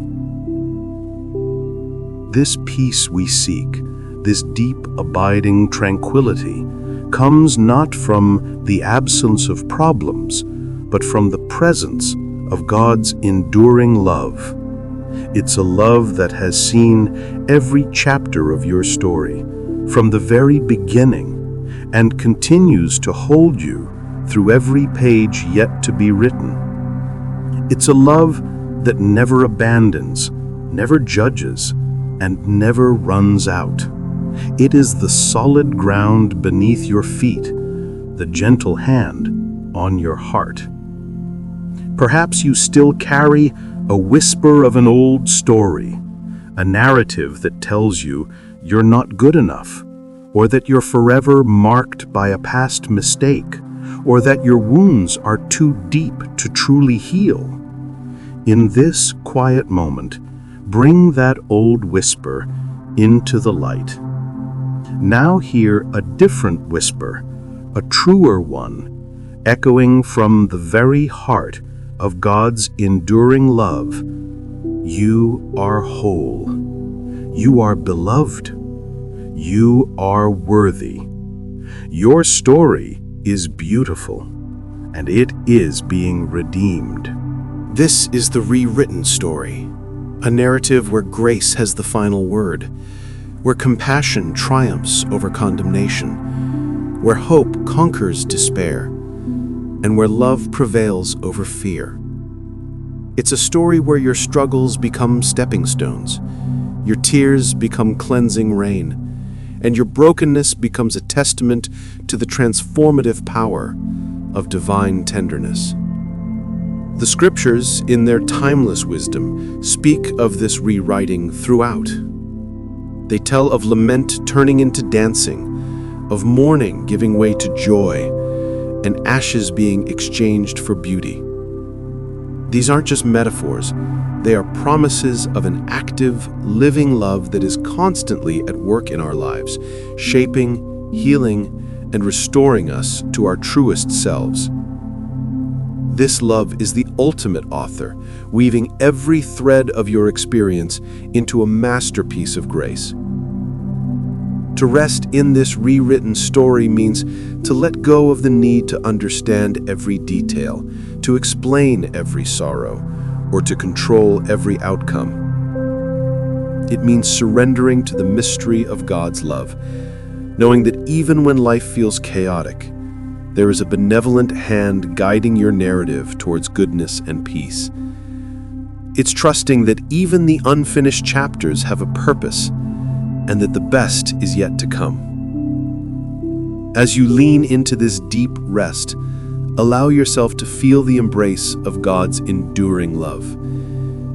This peace we seek, this deep, abiding tranquility, comes not from the absence of problems, but from the presence of God's enduring love. It's a love that has seen every chapter of your story, from the very beginning, and continues to hold you through every page yet to be written. It's a love that never abandons, never judges, and never runs out. It is the solid ground beneath your feet, the gentle hand on your heart. Perhaps you still carry a whisper of an old story, a narrative that tells you you're not good enough, or that you're forever marked by a past mistake, or that your wounds are too deep to truly heal. In this quiet moment, bring that old whisper into the light. Now hear a different whisper, a truer one, echoing from the very heart of God's enduring love. You are whole. You are beloved. You are worthy. Your story is beautiful, and it is being redeemed. This is the rewritten story, a narrative where grace has the final word, where compassion triumphs over condemnation, where hope conquers despair, and where love prevails over fear. It's a story where your struggles become stepping stones, your tears become cleansing rain, and your brokenness becomes a testament to the transformative power of divine tenderness. The scriptures, in their timeless wisdom, speak of this rewriting throughout. They tell of lament turning into dancing, of mourning giving way to joy, and ashes being exchanged for beauty. These aren't just metaphors, they are promises of an active, living love that is constantly at work in our lives, shaping, healing, and restoring us to our truest selves. This love is the ultimate author, weaving every thread of your experience into a masterpiece of grace. To rest in this rewritten story means to let go of the need to understand every detail, to explain every sorrow, or to control every outcome. It means surrendering to the mystery of God's love, knowing that even when life feels chaotic, there is a benevolent hand guiding your narrative towards goodness and peace. It's trusting that even the unfinished chapters have a purpose, and that the best is yet to come. As you lean into this deep rest, allow yourself to feel the embrace of God's enduring love.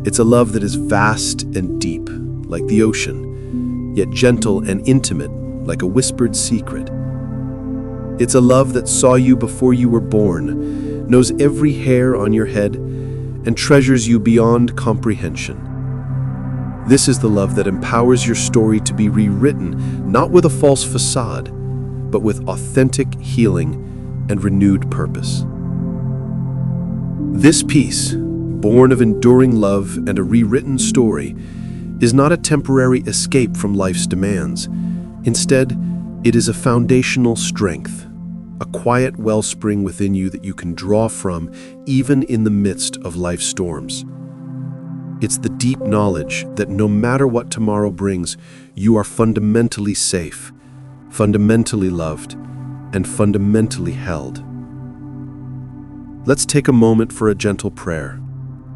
It's a love that is vast and deep, like the ocean, yet gentle and intimate, like a whispered secret. It's a love that saw you before you were born, knows every hair on your head, and treasures you beyond comprehension. This is the love that empowers your story to be rewritten, not with a false facade, but with authentic healing and renewed purpose. This peace, born of enduring love and a rewritten story, is not a temporary escape from life's demands. Instead, it is a foundational strength, a quiet wellspring within you that you can draw from even in the midst of life's storms. It's the deep knowledge that no matter what tomorrow brings, you are fundamentally safe, fundamentally loved, and fundamentally held. Let's take a moment for a gentle prayer,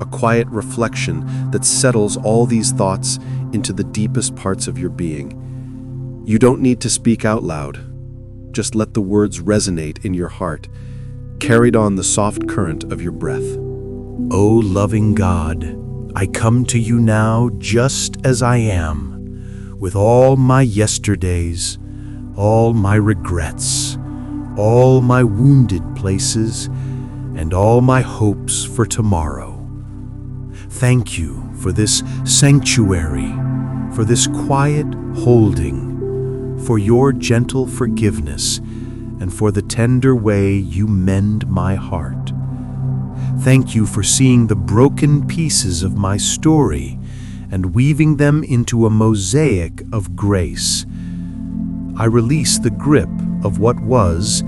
a quiet reflection that settles all these thoughts into the deepest parts of your being. You don't need to speak out loud. Just let the words resonate in your heart, carried on the soft current of your breath. O loving God, I come to you now just as I am, with all my yesterdays, all my regrets, all my wounded places, and all my hopes for tomorrow. Thank you for this sanctuary, for this quiet holding, for your gentle forgiveness, and for the tender way you mend my heart. Thank you for seeing the broken pieces of my story and weaving them into a mosaic of grace. I release the grip of what was,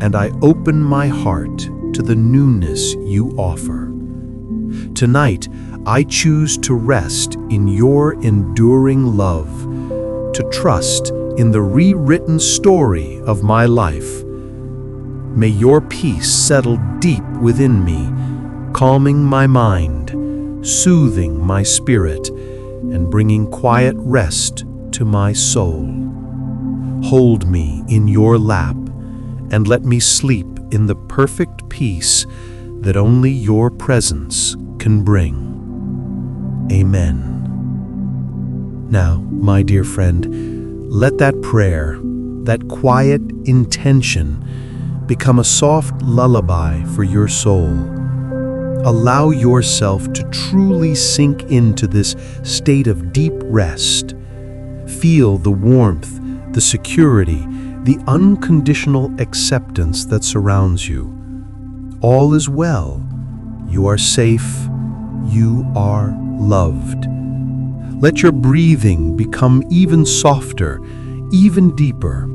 and I open my heart to the newness you offer. Tonight, I choose to rest in your enduring love, to trust in the rewritten story of my life. May your peace settle deep within me, calming my mind, soothing my spirit, and bringing quiet rest to my soul. Hold me in your lap and let me sleep in the perfect peace that only your presence can bring. Amen. Now, my dear friend, let that prayer, that quiet intention, become a soft lullaby for your soul. Allow yourself to truly sink into this state of deep rest. Feel the warmth, the security, the unconditional acceptance that surrounds you. All is well. You are safe. You are loved. Let your breathing become even softer, even deeper.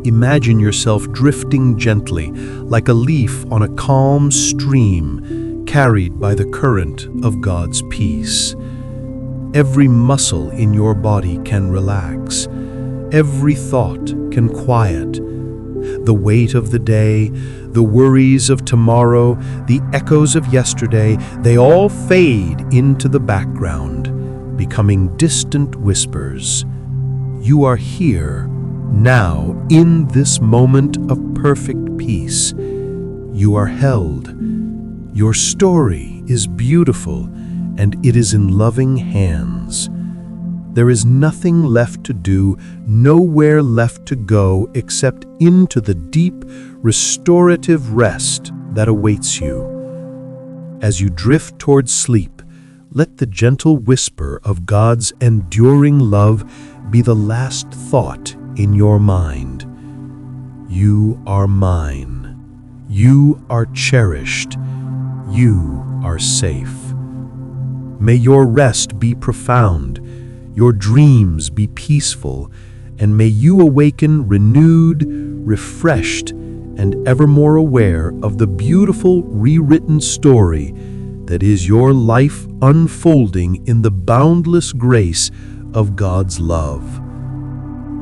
Imagine yourself drifting gently, like a leaf on a calm stream, carried by the current of God's peace. Every muscle in your body can relax. Every thought can quiet. the weight of the day, the worries of tomorrow, the echoes of yesterday, they all fade into the background, becoming distant whispers. You are here, now, in this moment of perfect peace. You are held. Your story is beautiful, and it is in loving hands. There is nothing left to do, nowhere left to go except into the deep, restorative rest that awaits you. As you drift towards sleep, let the gentle whisper of God's enduring love be the last thought in your mind. You are mine. You are cherished. You are safe. May your rest be profound, your dreams be peaceful, and may you awaken renewed, refreshed, and ever more aware of the beautiful rewritten story that is your life unfolding in the boundless grace of God's love.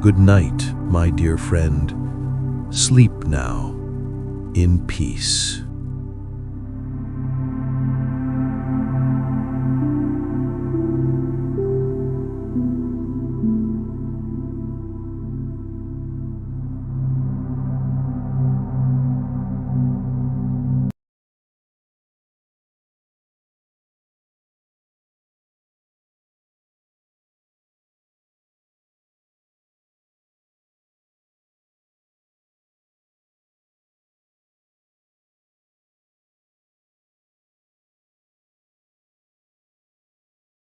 Good night, my dear friend. Sleep now in peace.